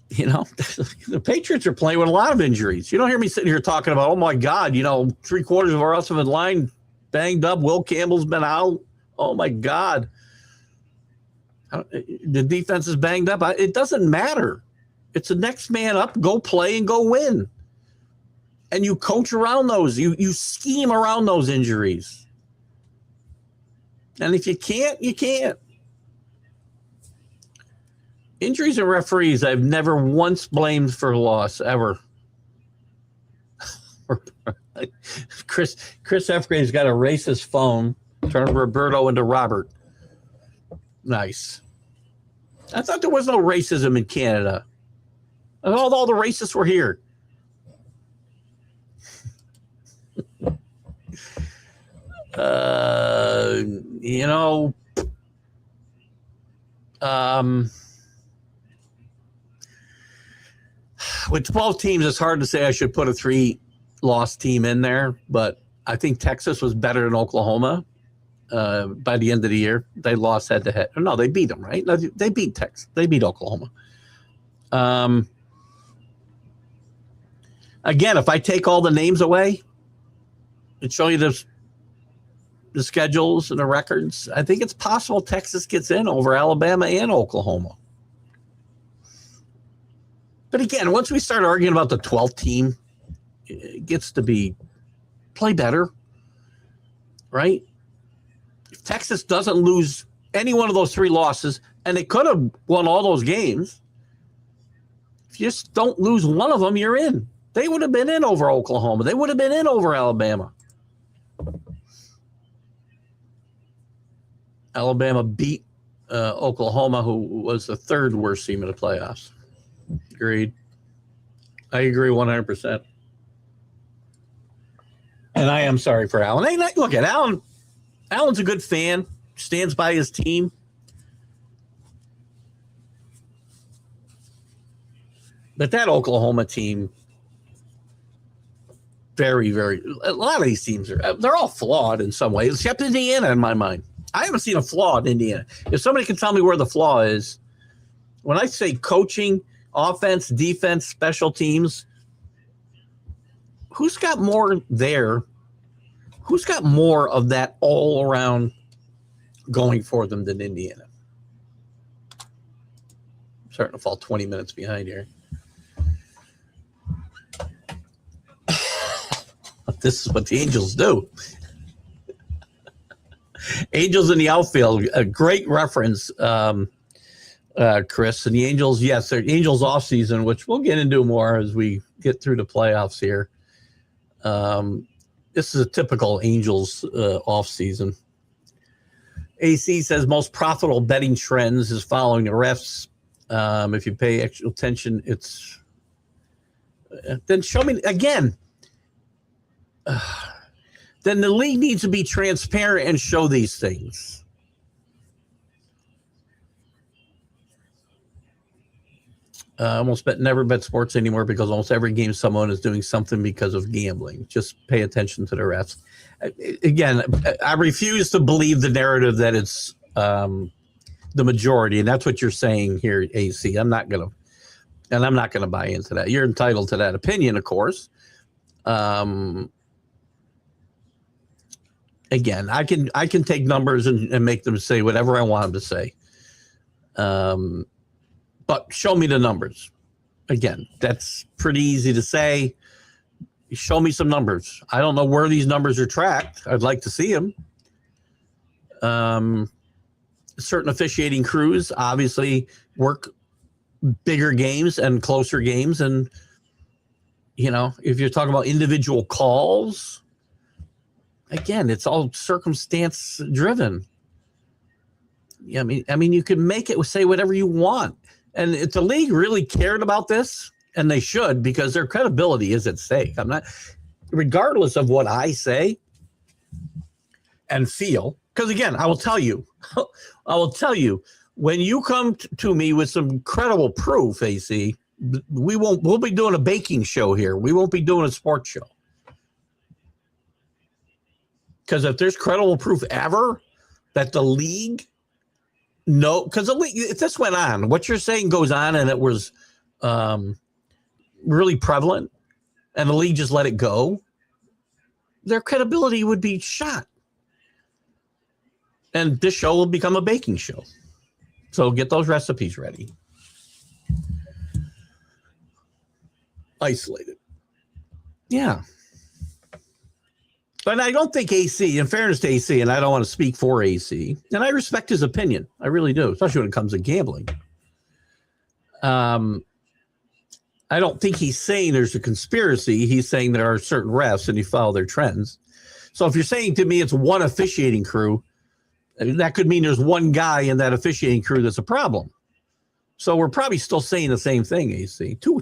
You know, the Patriots are playing with a lot of injuries. You don't hear me sitting here talking about, oh, my God, you know, 3/4 of our offensive line banged up. Will Campbell's been out. Oh, my God. The defense is banged up. It doesn't matter. It's the next man up. Go play and go win. And you coach around those. You scheme around those injuries. And if you can't, you can't. Injuries and referees, I've never once blamed for a loss, ever. Chris Efgrave's got to erase his phone, turn Roberto into Robert. Nice. I thought there was no racism in Canada. I thought all the racists were here. You know, with 12 teams, it's hard to say I should put a 3-loss team in there, but I think Texas was better than Oklahoma by the end of the year. They lost head-to-head. No, they beat them, right? No, they beat Texas. They beat Oklahoma. Again, if I take all the names away and show you the schedules and the records, I think it's possible Texas gets in over Alabama and Oklahoma. But again, once we start arguing about the 12th team, gets to be play better, right? If Texas doesn't lose any one of those 3 losses, and they could have won all those games, if you just don't lose one of them, you're in. They would have been in over Oklahoma. They would have been in over Alabama. Alabama beat Oklahoma, who was the 3rd worst team in the playoffs. Agreed. I agree 100%. And I am sorry for Allen. Hey, look at Allen. Allen's a good fan, stands by his team. But that Oklahoma team, very, very, a lot of these teams they're all flawed in some ways, except Indiana in my mind. I haven't seen a flaw in Indiana. If somebody can tell me where the flaw is, when I say coaching, offense, defense, special teams, who's got more there? Who's got more of that all around going for them than Indiana? I'm starting to fall 20 minutes behind here. This is what the Angels do. Angels in the outfield, a great reference, Chris. And the Angels, yes, they're Angels off season, which we'll get into more as we get through the playoffs here. This is a typical Angels off season. AC says most profitable betting trends is following the refs. If you pay extra attention, it's then show me again. Then the league needs to be transparent and show these things. Almost never bet sports anymore because almost every game someone is doing something because of gambling. Just pay attention to the refs. Again, I refuse to believe the narrative that it's the majority, and that's what you're saying here, AC. I'm not gonna buy into that. You're entitled to that opinion, of course. Again, I can take numbers and make them say whatever I want them to say. But show me the numbers. Again, that's pretty easy to say. Show me some numbers. I don't know where these numbers are tracked. I'd like to see them. Certain officiating crews obviously work bigger games and closer games. And, you know, if you're talking about individual calls, again, it's all circumstance driven. I mean, you can make it say whatever you want. And if the league really cared about this, and they should, because their credibility is at stake. I'm not, regardless of what I say and feel, because again, I will tell you, when you come to me with some credible proof, AC, we'll be doing a baking show here. We won't be doing a sports show. Because if there's credible proof ever that the league, no, because the league, if this went on, what you're saying goes on, and it was really prevalent, and the league just let it go, their credibility would be shot. And this show will become a baking show. So get those recipes ready. Isolated. Yeah. But I don't think AC, in fairness to AC, and I don't want to speak for AC, and I respect his opinion. I really do, especially when it comes to gambling. I don't think he's saying there's a conspiracy. He's saying there are certain refs and you follow their trends. So if you're saying to me it's one officiating crew, that could mean there's one guy in that officiating crew that's a problem. So we're probably still saying the same thing, AC. Two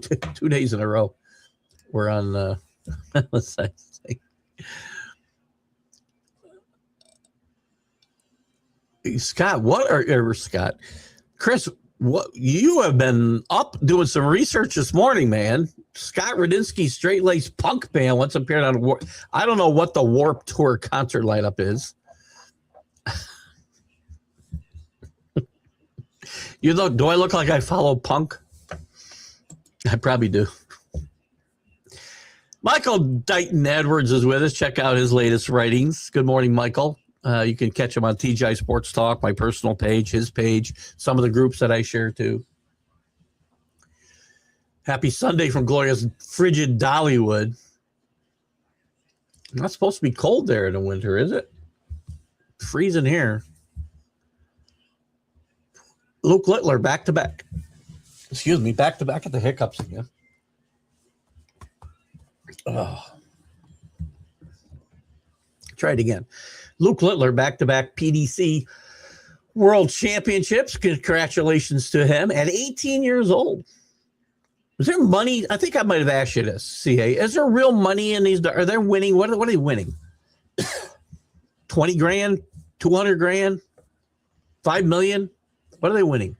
days in a row. We're on, let's say. Scott, Scott? Chris, what you have been up doing some research this morning, man. Scott Radinsky's straight-laced punk band once appeared on I don't know what the Warped Tour concert lineup is. Do I look like I follow punk? I probably do. Michael Dighton Edwards is with us. Check out his latest writings. Good morning, Michael. You can catch him on TGI Sports Talk, my personal page, his page, some of the groups that I share too. Happy Sunday from glorious frigid Dollywood. Not supposed to be cold there in the winter, is it? Freezing here. Luke Littler back-to-back. Excuse me, back-to-back at the hiccups again. Oh. Try it again. Luke Littler back-to-back PDC World Championships. Congratulations to him at 18 years old. Is there money? I think I might have asked you this, CA. Is there real money in these? Are they winning? What are they winning? 20 grand, 200 grand, 5 million? What are they winning?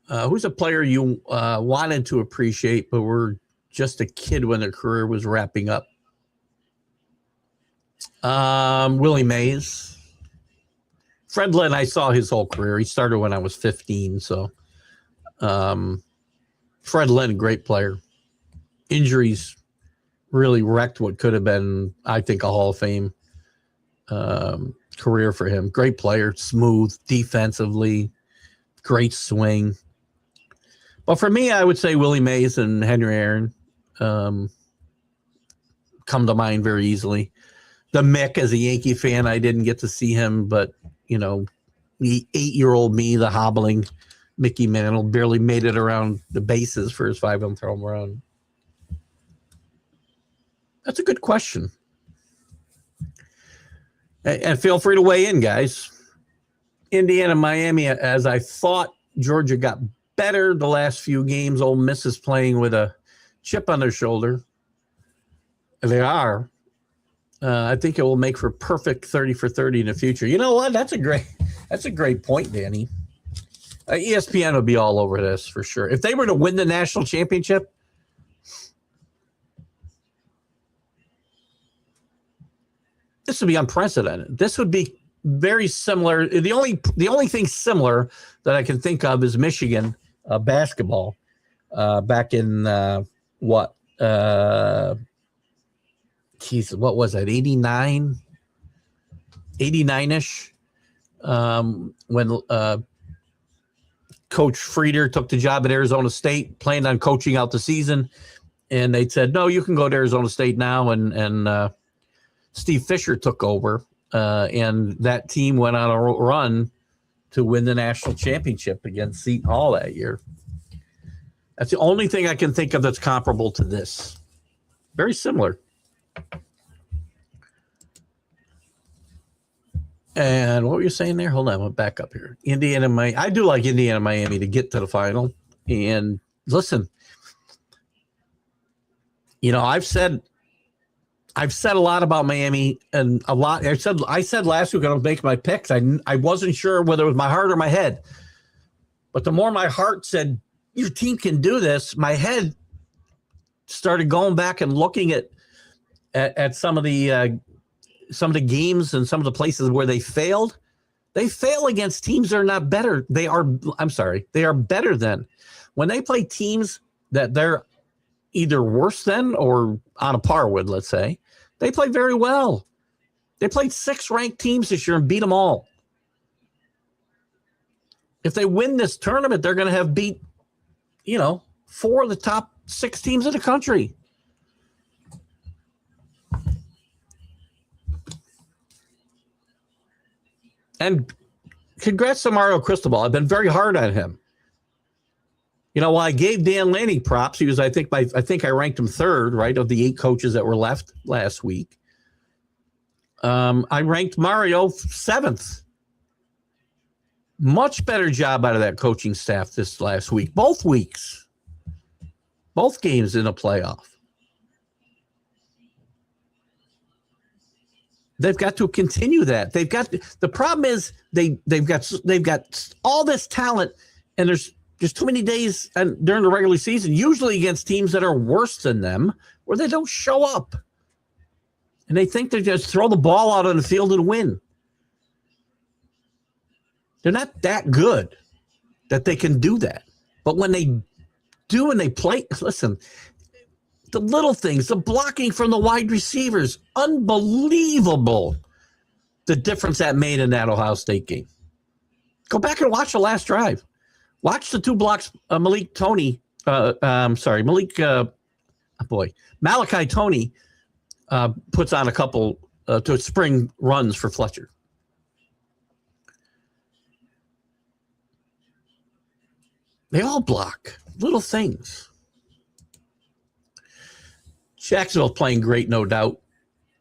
Who's a player you wanted to appreciate, but were just a kid when their career was wrapping up? Willie Mays. Fred Lynn, I saw his whole career. He started when I was 15, so Fred Lynn, great player. Injuries really wrecked what could have been, I think, a Hall of Fame career for him. Great player, smooth, defensively, great swing. But for me, I would say Willie Mays and Henry Aaron come to mind very easily. The Mick, as a Yankee fan, I didn't get to see him, but, you know, the 8-year-old me, the hobbling Mickey Mantle, barely made it around the bases for his 5-home home run. That's a good question. And feel free to weigh in, guys. Indiana, Miami, as I thought Georgia got better the last few games. Ole Miss is playing with a chip on their shoulder. They are. I think it will make for perfect 30 for 30 in the future. You know what? That's a great point, Danny. ESPN would be all over this for sure. If they were to win the national championship, this would be unprecedented. This would be very similar. The only thing similar that I can think of is Michigan basketball back in what was that, 89-ish, when Coach Frieder took the job at Arizona State, planned on coaching out the season, and they said, no, you can go to Arizona State now, and Steve Fisher took over, and that team went on a run to win the national championship against Seton Hall that year. That's the only thing I can think of that's comparable to this. Very similar. And what were you saying there? Hold on, I'll back up here. Indiana, Miami. I do like Indiana, Miami to get to the final. And listen, you know, I've said a lot about Miami, and a lot. I said last week when I was making my picks, I wasn't sure whether it was my heart or my head. But the more my heart said your team can do this, my head started going back and looking at some of the games and some of the places where they failed. They fail against teams that are not better. They are better than. When they play teams that they're either worse than or on a par with, let's say, they play very well. They played 6 ranked teams this year and beat them all. If they win this tournament, they're going to have beat, 4 of the top 6 teams in the country. And congrats to Mario Cristobal. I've been very hard on him. While I gave Dan Lanning props, he was, I think I ranked him 3rd, right, of the 8 coaches that were left last week. I ranked Mario 7th. Much better job out of that coaching staff this last week. Both weeks. Both games in a playoff. They've got to continue that. The problem is they've got all this talent, and there's too many days during the regular season, usually against teams that are worse than them, where they don't show up. And they think they just throw the ball out on the field and win. They're not that good that they can do that. But when they do and they play, listen, the little things, the blocking from the wide receivers, unbelievable the difference that made in that Ohio State game. Go back and watch the last drive. Watch the 2 blocks, Malachi Tony puts on a couple to spring runs for Fletcher. They all block little things. Jacksonville playing great, no doubt.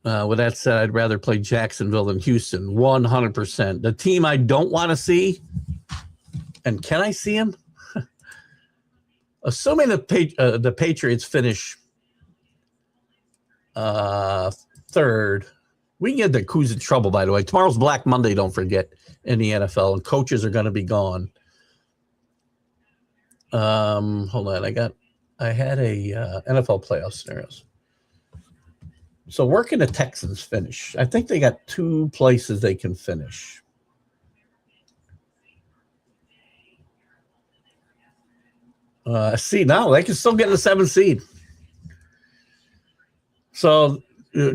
With that said, I'd rather play Jacksonville than Houston, 100%. The team I don't want to see, and can I see him? Assuming the Patriots finish third, we can get the Cougs in trouble, by the way. Tomorrow's Black Monday, don't forget, in the NFL, and coaches are going to be gone. Hold on, I had a NFL playoff scenarios. So where can the Texans finish? I think they got 2 places they can finish. See, now they can still get in the 7th seed. So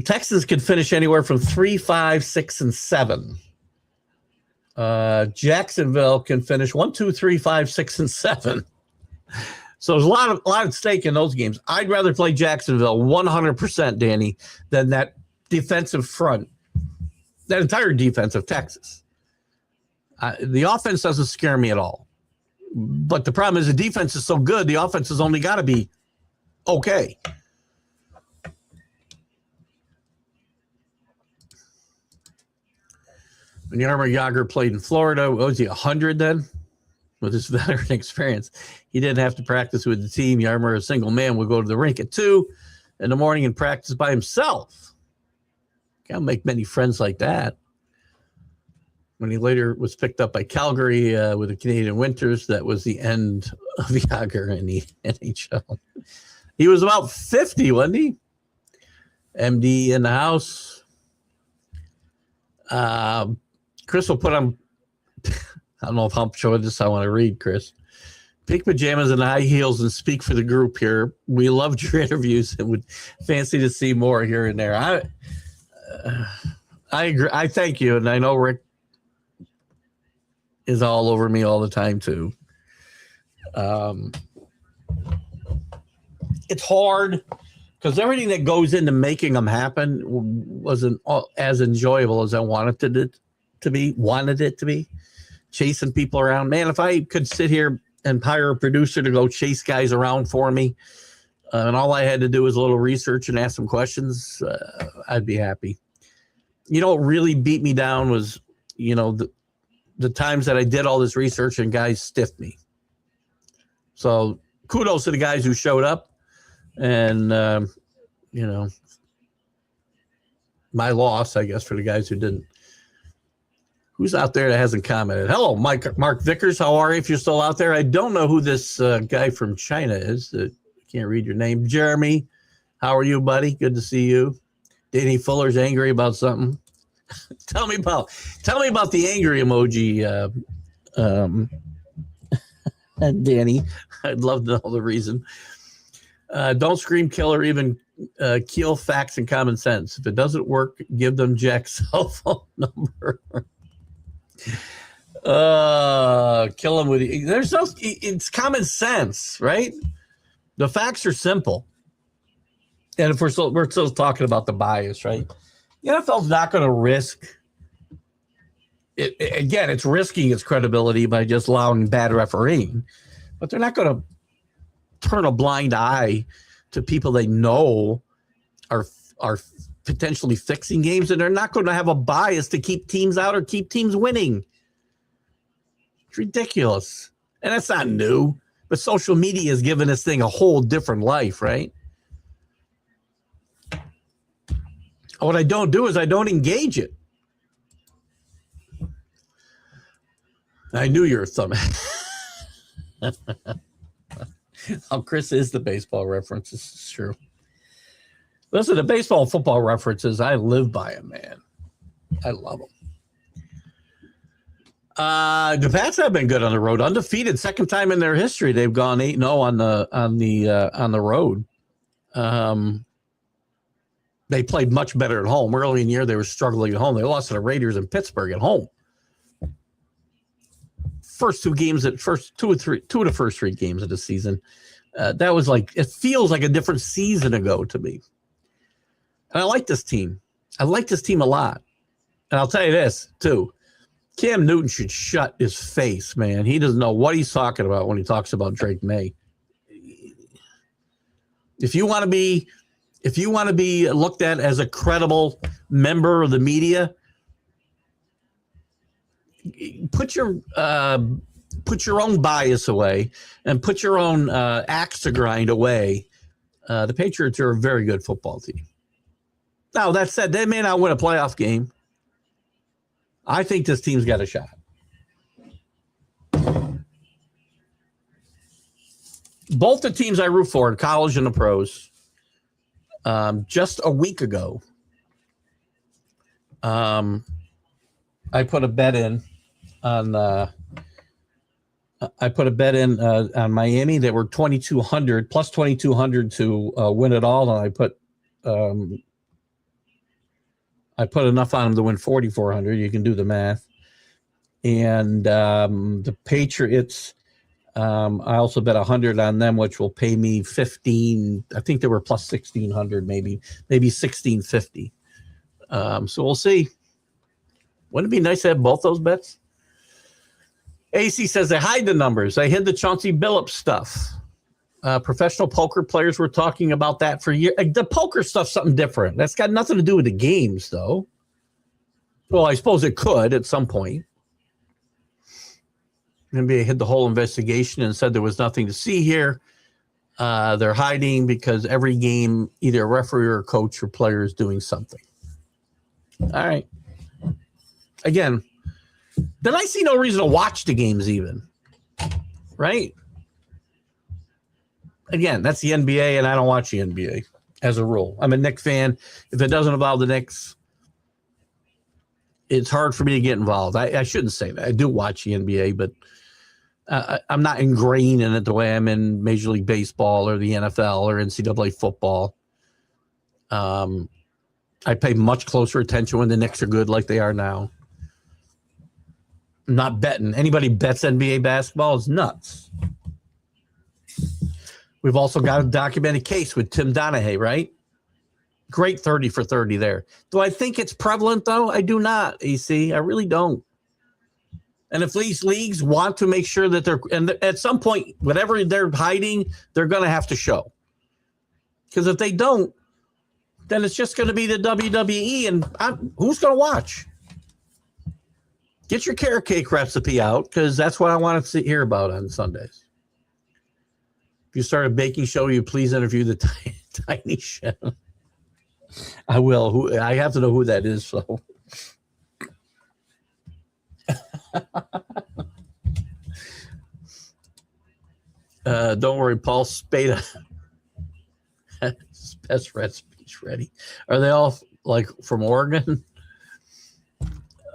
Texans can finish anywhere from 3, 5, 6, and 7. Jacksonville can finish 1, 2, 3, 5, 6, and 7. So there's a lot at stake in those games. I'd rather play Jacksonville 100%, Danny, than that defensive front, that entire defense of Texas. The offense doesn't scare me at all. But the problem is the defense is so good, the offense has only got to be okay. When Yarmer Yager played in Florida, what was he, 100 then? With his veteran experience, he didn't have to practice with the team. Yarmer, a single man, would go to the rink at 2 in the morning and practice by himself. Can't make many friends like that. When he later was picked up by Calgary with the Canadian Winters, that was the end of Yager in the NHL. He was about 50, wasn't he? MD in the house. Chris will put on... I don't know if I'm showing this. I want to read, Chris. Pink pajamas and high heels and speak for the group here. We loved your interviews and would fancy to see more here and there. I agree. I thank you. And I know Rick is all over me all the time too. It's hard because everything that goes into making them happen wasn't as enjoyable as I wanted it to be. Chasing people around. Man, if I could sit here and hire a producer to go chase guys around for me, and all I had to do was a little research and ask some questions, I'd be happy. You know what really beat me down was, the times that I did all this research and guys stiffed me. So kudos to the guys who showed up, and, my loss, I guess, for the guys who didn't. Who's out there that hasn't commented? Hello, Mark Vickers. How are you? If you're still out there, I don't know who this guy from China is. I can't read your name. Jeremy, how are you, buddy? Good to see you. Danny Fuller's angry about something. Tell me about the angry emoji, Danny. I'd love to know the reason. Don't scream kill or even kill facts and common sense. If it doesn't work, give them Jack's cell phone number. Kill him with it's common sense, right? The facts are simple. And if we're still talking about the bias, right? The NFL's not going to risk it. Again, it's risking its credibility by just allowing bad refereeing, but they're not going to turn a blind eye to people they know are potentially fixing games, and they're not going to have a bias to keep teams out or keep teams winning. It's ridiculous. And that's not new, but social media has given this thing a whole different life, right? What I don't do is I don't engage it. I knew you were thumbing. Oh, Chris is the baseball reference. This is true. Listen, the baseball and football references, I live by them, man. I love them. The Pats have been good on the road, undefeated, second time in their history they've gone 8-0 on the road. They played much better at home. Early in the year, they were struggling at home. They lost to the Raiders in Pittsburgh at home. First two of the first 3 games of the season. That was it feels like a different season ago to me. And I like this team. I like this team a lot. And I'll tell you this, too. Cam Newton should shut his face, man. He doesn't know what he's talking about when he talks about Drake May. If you want to be looked at as a credible member of the media, put your own bias away and put your own axe to grind away. The Patriots are a very good football team. Now, that said, they may not win a playoff game. I think this team's got a shot. Both the teams I root for in college and the pros, just a week ago, I put a bet in on Miami. They were 2,200 plus 2,200 to win it all, and I put enough on them to win 4,400. You can do the math. And the Patriots, I also bet 100 on them, which will pay me 15. I think they were plus 1,600, maybe 1,650. So we'll see. Wouldn't it be nice to have both those bets? AC says they hide the numbers. They hid the Chauncey Billups stuff. Professional poker players were talking about that for years. The poker stuff's something different. That's got nothing to do with the games, though. Well, I suppose it could at some point. NBA hid the whole investigation and said there was nothing to see here. They're hiding because every game, either a referee or a coach or player is doing something. All right. Again, then I see no reason to watch the games even. Right? Again, that's the NBA, and I don't watch the NBA as a rule. I'm a Knicks fan. If it doesn't involve the Knicks, it's hard for me to get involved. I shouldn't say that. I do watch the NBA, but I'm not ingrained in it the way I'm in Major League Baseball or the NFL or NCAA football. I pay much closer attention when the Knicks are good like they are now. I'm not betting. Anybody bets NBA basketball is nuts. We've also got a documented case with Tim Donaghy, right? Great 30 for 30 there. Do I think it's prevalent, though? I do not, AC. I really don't. And if these leagues want to make sure that and at some point, whatever they're hiding, they're going to have to show. Because if they don't, then it's just going to be the WWE, and who's going to watch? Get your carrot cake recipe out, because that's what I want to hear about on Sundays. If you start a baking show, you please interview the tiny chef. I will. I have to know who that is, so. Don't worry, Paul Spada. Best recipe's ready. Are they all like from Oregon?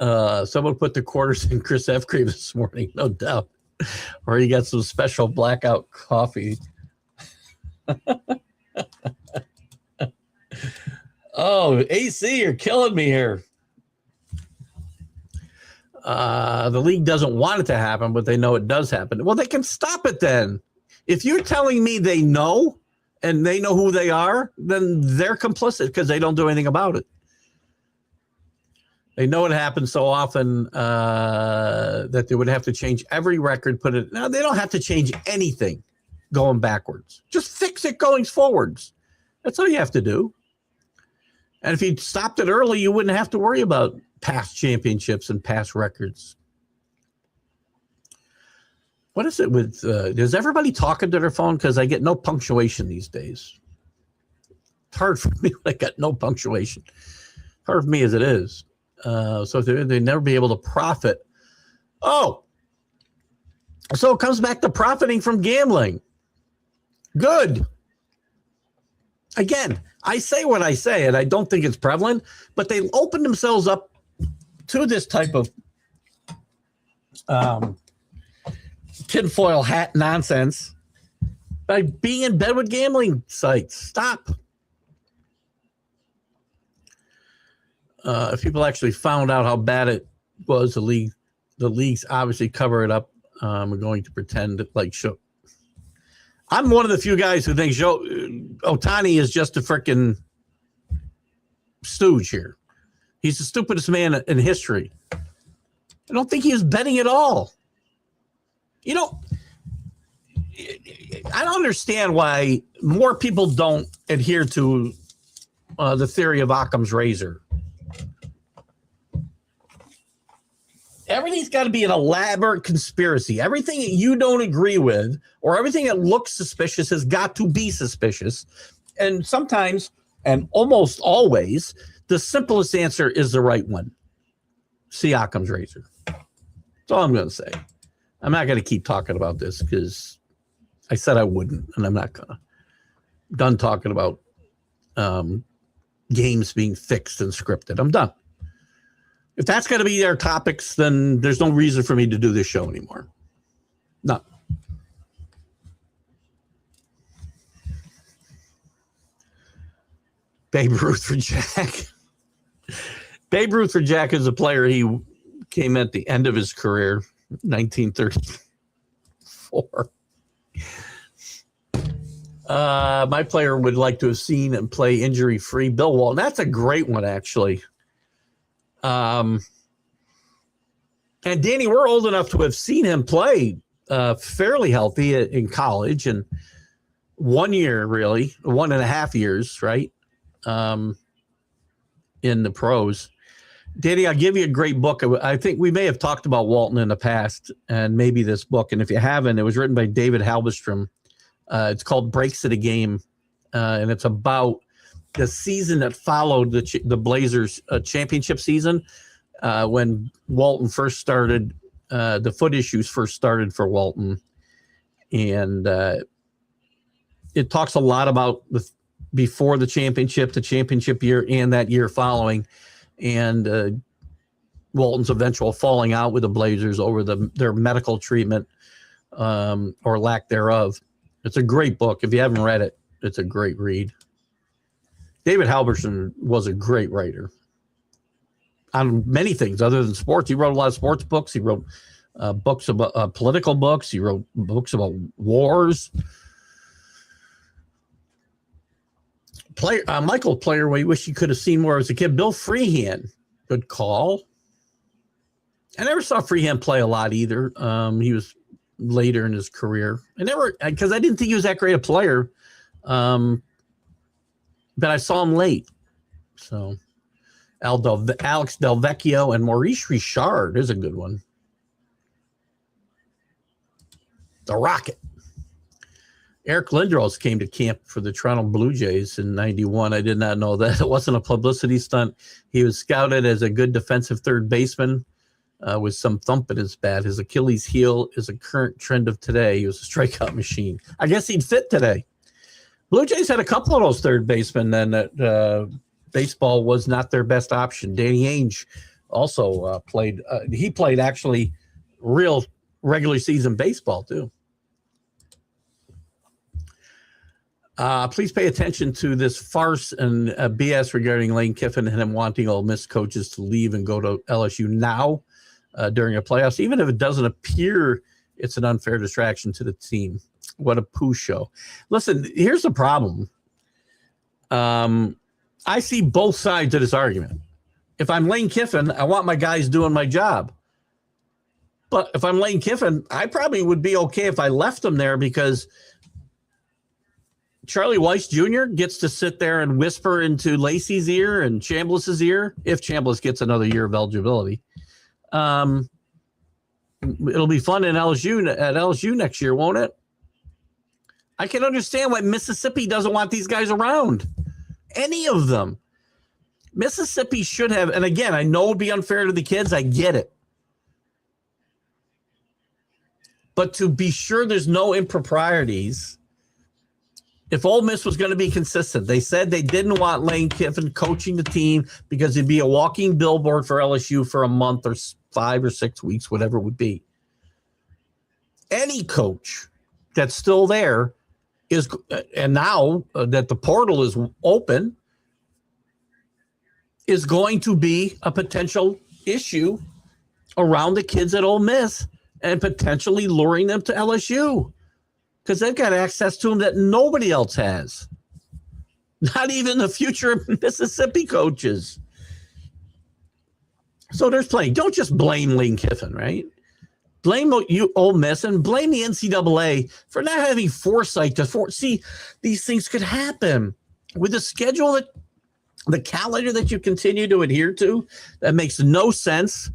Someone put the quarters in Chris F. Cream this morning, no doubt. Or you got some special blackout coffee. Oh, AC, you're killing me here. The league doesn't want it to happen, but they know it does happen. Well, they can stop it then. If you're telling me they know and they know who they are, then they're complicit because they don't do anything about it. They know it happens so often that they would have to change every record, put it. No, they don't have to change anything going backwards. Just fix it going forwards. That's all you have to do. And if you stopped it early, you wouldn't have to worry about past championships and past records. What is it with, is everybody talking to their phone? Because I get no punctuation these days. It's hard for me when I got no punctuation. Hard for me as it is. So they never be able to profit. Oh, so it comes back to profiting from gambling. Good. Again, I say what I say, and I don't think it's prevalent, but they open themselves up to this type of tinfoil hat nonsense by being in bed with gambling sites. Stop. If people actually found out how bad it was, the leagues obviously cover it up. We're going to pretend like show. I'm one of the few guys who thinks Ohtani is just a freaking stooge here. He's the stupidest man in history. I don't think he was betting at all. You know, I don't understand why more people don't adhere to the theory of Occam's razor. Everything's got to be an elaborate conspiracy. Everything that you don't agree with or everything that looks suspicious has got to be suspicious. And sometimes, and almost always, the simplest answer is the right one. See Occam's razor. That's all I'm going to say. I'm not going to keep talking about this because I said I wouldn't, and I'm not going to. Done talking about games being fixed and scripted. I'm done. If that's going to be their topics, then there's no reason for me to do this show anymore. No. Babe Ruth for Jack. Babe Ruth for Jack is a player. He came at the end of his career, 1934. My player would like to have seen him play injury-free. Bill Walton. That's a great one, actually. And Danny, we're old enough to have seen him play fairly healthy in college, and 1 year, really, 1.5 years, right? In the pros. Danny, I'll give you a great book. I think we may have talked about Walton in the past, and maybe this book. And if you haven't, it was written by David Halberstrom. It's called Breaks of the Game, and it's about the season that followed the Blazers championship season when Walton first started. The foot issues first started for Walton, and it talks a lot about before the championship year, and that year following, and Walton's eventual falling out with the Blazers over their medical treatment or lack thereof. It's a great book. If you haven't read it, it's a great read. David Halberson was a great writer on many things other than sports. He wrote a lot of sports books. He wrote books about political books. He wrote books about wars. Michael player we wish you could have seen more as a kid. Bill Freehand, good call. I never saw Freehand play a lot either. He was later in his career. Because I didn't think he was that great a player. But I saw him late. So Alex Del Vecchio and Maurice Richard is a good one. The Rocket. Eric Lindros came to camp for the Toronto Blue Jays in 91. I did not know that. It wasn't a publicity stunt. He was scouted as a good defensive third baseman with some thump in his bat. His Achilles heel is a current trend of today. He was a strikeout machine. I guess he'd fit today. Blue Jays had a couple of those third basemen then that baseball was not their best option. Danny Ainge also played. He played actually real regular season baseball too. Please pay attention to this farce and BS regarding Lane Kiffin and him wanting Ole Miss coaches to leave and go to LSU now during a playoffs. Even if it doesn't appear it's an unfair distraction to the team. What a poo show. Listen, here's the problem. I see both sides of this argument. If I'm Lane Kiffin, I want my guys doing my job. But if I'm Lane Kiffin, I probably would be okay if I left them there because Charlie Weiss Jr. gets to sit there and whisper into Lacey's ear and Chambliss's ear, if Chambliss gets another year of eligibility. It'll be fun at LSU next year, won't it? I can understand why Mississippi doesn't want these guys around. Any of them. Mississippi should have, and again, I know it would be unfair to the kids. I get it. But to be sure there's no improprieties, if Ole Miss was going to be consistent, they said they didn't want Lane Kiffin coaching the team because it'd be a walking billboard for LSU for a month or 5 or 6 weeks, whatever it would be. Any coach that's still there is, and now that the portal is open, is going to be a potential issue around the kids at Ole Miss and potentially luring them to LSU because they've got access to them that nobody else has. Not even the future Mississippi coaches. So there's plenty. Don't just blame Lane Kiffin, right? Blame you, Ole Miss, and blame the NCAA for not having foresight to see these things could happen with the schedule that the calendar that you continue to adhere to that makes no sense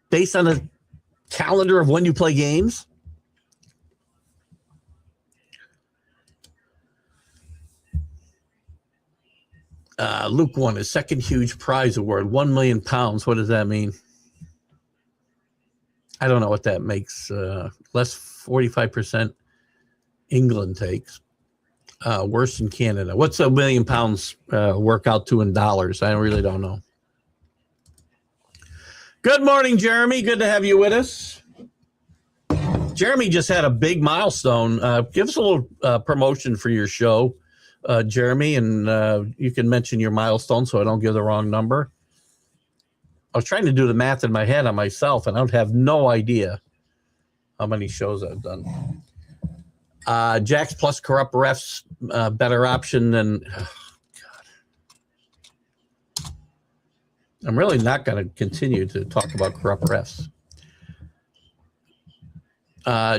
based on the calendar of when you play games. Luke won his second huge prize award, £1 million. What does that mean? I don't know what that makes. Less 45% England takes. Worse in Canada. What's £1 million work out to in dollars? I really don't know. Good morning, Jeremy. Good to have you with us. Jeremy just had a big milestone. Give us a little promotion for your show, Jeremy, and you can mention your milestone so I don't give the wrong number. I was trying to do the math in my head on myself, and I have no idea how many shows I've done. Jacks plus corrupt refs, better option than. Oh, God. I'm really not going to continue to talk about corrupt refs.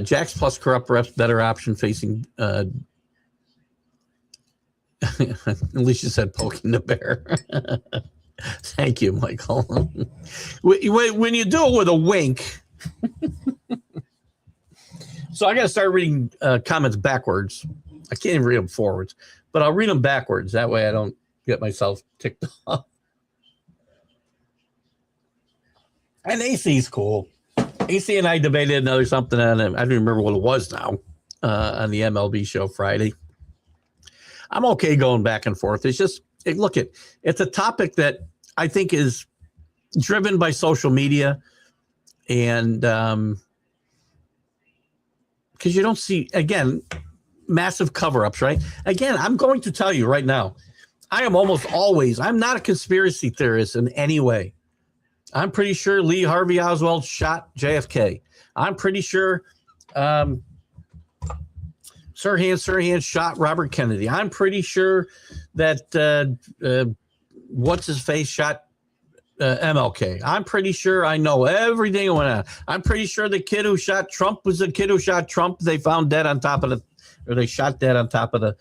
Jacks plus corrupt refs, better option facing. At least you said poking the bear. Thank you, Michael. When you do it with a wink. So I got to start reading comments backwards. I can't even read them forwards, but I'll read them backwards. That way I don't get myself ticked off. And AC's cool. AC and I debated another something on it. I don't remember what it was now on the MLB show Friday. I'm okay going back and forth. It's just, it's a topic that I think is driven by social media and because you don't see, again, massive cover-ups, right? Again, I'm going to tell you right now, I'm not a conspiracy theorist in any way. I'm pretty sure Lee Harvey Oswald shot JFK. I'm pretty sure Sirhan shot Robert Kennedy. I'm pretty sure that what's-his-face shot MLK. I'm pretty sure I know everything that went on. I'm pretty sure the kid who shot Trump was the kid who shot Trump. They found dead on top of they shot dead on top of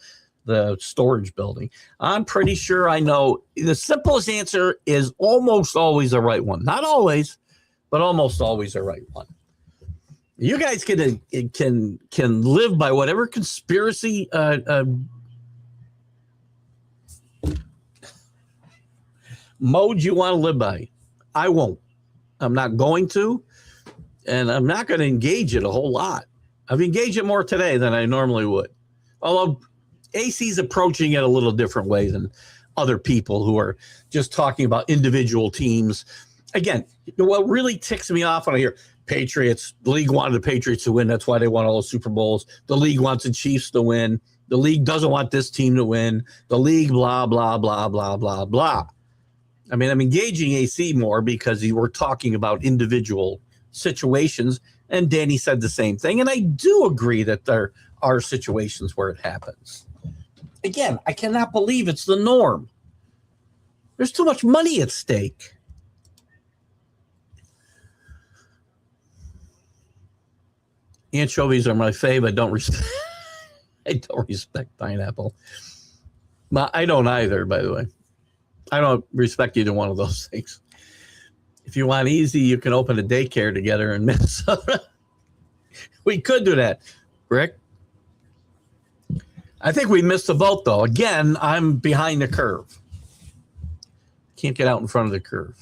the storage building. I'm pretty sure I know. The simplest answer is almost always the right one. Not always, but almost always the right one. You guys can live by whatever conspiracy mode you want to live by. I won't. I'm not going to, and I'm not going to engage it a whole lot. I've engaged it more today than I normally would. Although AC's approaching it a little different way than other people who are just talking about individual teams. Again, what really ticks me off when I hear Patriots, the league wanted the Patriots to win. That's why they won all those Super Bowls. The league wants the Chiefs to win. The league doesn't want this team to win. The league, blah, blah, blah, blah, blah, blah. I mean, I'm engaging AC more because we're talking about individual situations, and Danny said the same thing. And I do agree that there are situations where it happens. Again, I cannot believe it's the norm. There's too much money at stake. Anchovies are my fave. I don't respect pineapple. But I don't either, by the way. I don't respect either one of those things. If you want easy, you can open a daycare together in Minnesota. We could do that, Rick. I think we missed the boat, though. Again, I'm behind the curve. Can't get out in front of the curve.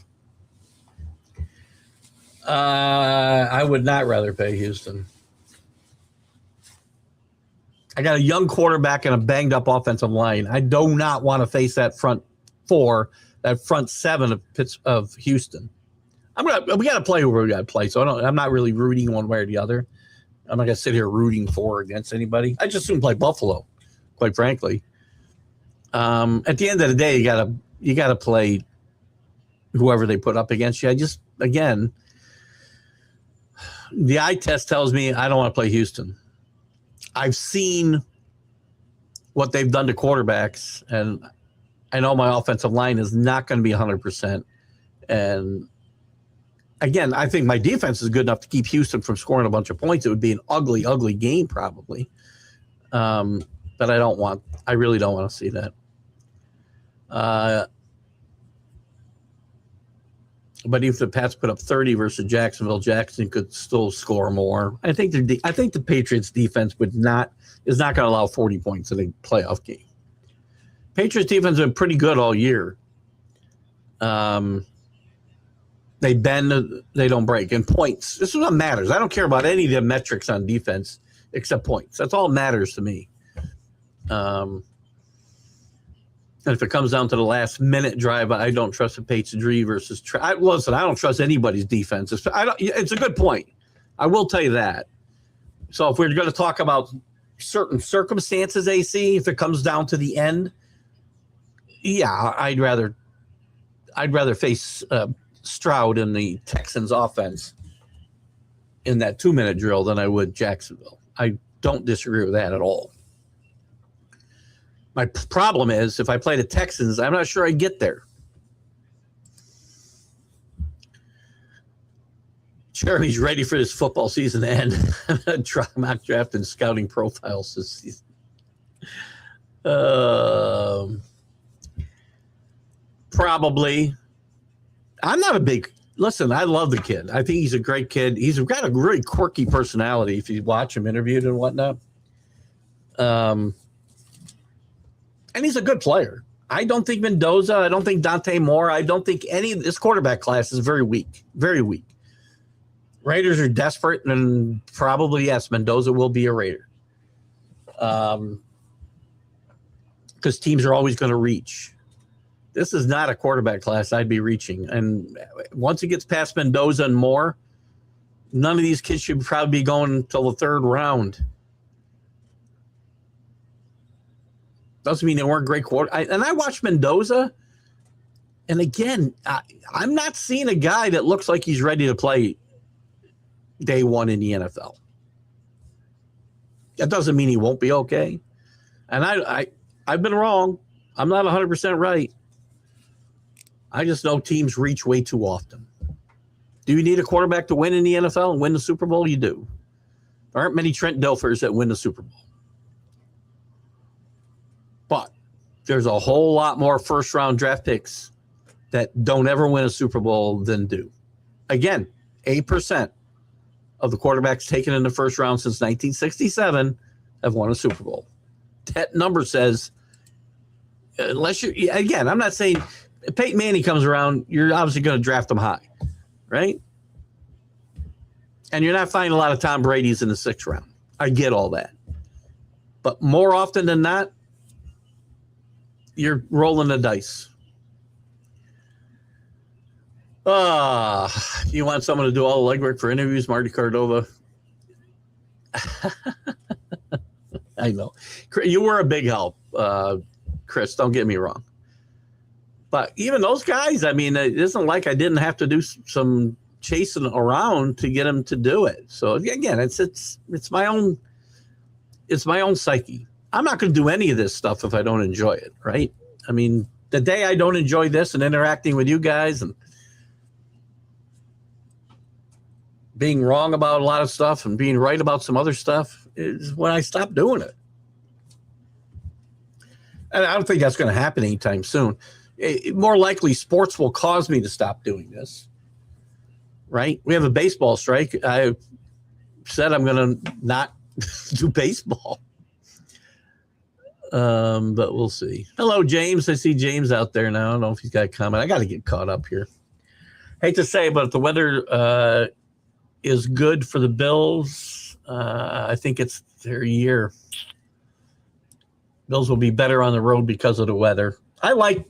I would not rather pay Houston. I got a young quarterback and a banged-up offensive line. I do not want to face that front seven of Houston. We got to play who we got to play. So I'm not really rooting one way or the other. I'm not going to sit here rooting for or against anybody. I just soon play Buffalo, quite frankly. At the end of the day, you got to play whoever they put up against you. Again, the eye test tells me I don't want to play Houston. I've seen what they've done to quarterbacks, and I know my offensive line is not going to be 100%. And again, I think my defense is good enough to keep Houston from scoring a bunch of points. It would be an ugly, ugly game probably. But I really don't want to see that. But if the Pats put up 30 versus Jacksonville, Jackson could still score more. I think the Patriots defense is not going to allow 40 points in a playoff game. Patriots defense has been pretty good all year. They bend, they don't break. And points, this is what matters. I don't care about any of the metrics on defense except points. That's all that matters to me. And if it comes down to the last minute drive, I don't trust the Patriots versus. Listen, I don't trust anybody's defense. It's a good point. I will tell you that. So if we're going to talk about certain circumstances, AC, if it comes down to the end, yeah, I'd rather face Stroud in the Texans offense in that 2-minute drill than I would Jacksonville. I don't disagree with that at all. My problem is if I play the Texans, I'm not sure I get there. Jeremy's ready for this football season to end. Mock draft and scouting profiles this season. Probably. I'm not a big – listen, I love the kid. I think he's a great kid. He's got a really quirky personality if you watch him interviewed and whatnot. And he's a good player. I don't think Mendoza, I don't think Dante Moore, I don't think any of this quarterback class is very weak. Very weak. Raiders are desperate, and probably, yes, Mendoza will be a Raider. Because teams are always going to reach. This is not a quarterback class I'd be reaching. And once it gets past Mendoza and Moore, none of these kids should probably be going until the third round. Doesn't mean they weren't great quarter. I watched Mendoza, and again, I'm not seeing a guy that looks like he's ready to play day one in the NFL. That doesn't mean he won't be okay. And I've been wrong. I'm not 100% right. I just know teams reach way too often. Do you need a quarterback to win in the NFL and win the Super Bowl? You do. There aren't many Trent Dilfers that win the Super Bowl. But there's a whole lot more first-round draft picks that don't ever win a Super Bowl than do. Again, 8% of the quarterbacks taken in the first round since 1967 have won a Super Bowl. That number says, unless you again, I'm not saying if Peyton Manning comes around, you're obviously going to draft him high, right? And you're not finding a lot of Tom Brady's in the 6th round. I get all that. But more often than not, you're rolling the dice. You want someone to do all the legwork for interviews, Marty Cordova? I know. You were a big help, Chris. Don't get me wrong. But even those guys, I mean, it isn't like I didn't have to do some chasing around to get them to do it. So again, it's my own psyche. I'm not going to do any of this stuff if I don't enjoy it, right? I mean, the day I don't enjoy this and interacting with you guys and being wrong about a lot of stuff and being right about some other stuff is when I stop doing it. And I don't think that's going to happen anytime soon. More likely, sports will cause me to stop doing this, right? We have a baseball strike. I said I'm going to not do baseball. But we'll see. Hello, James. I see James out there now. I don't know if he's got a comment. I got to get caught up here. Hate to say, but if the weather is good for the Bills, I think it's their year. Bills will be better on the road because of the weather.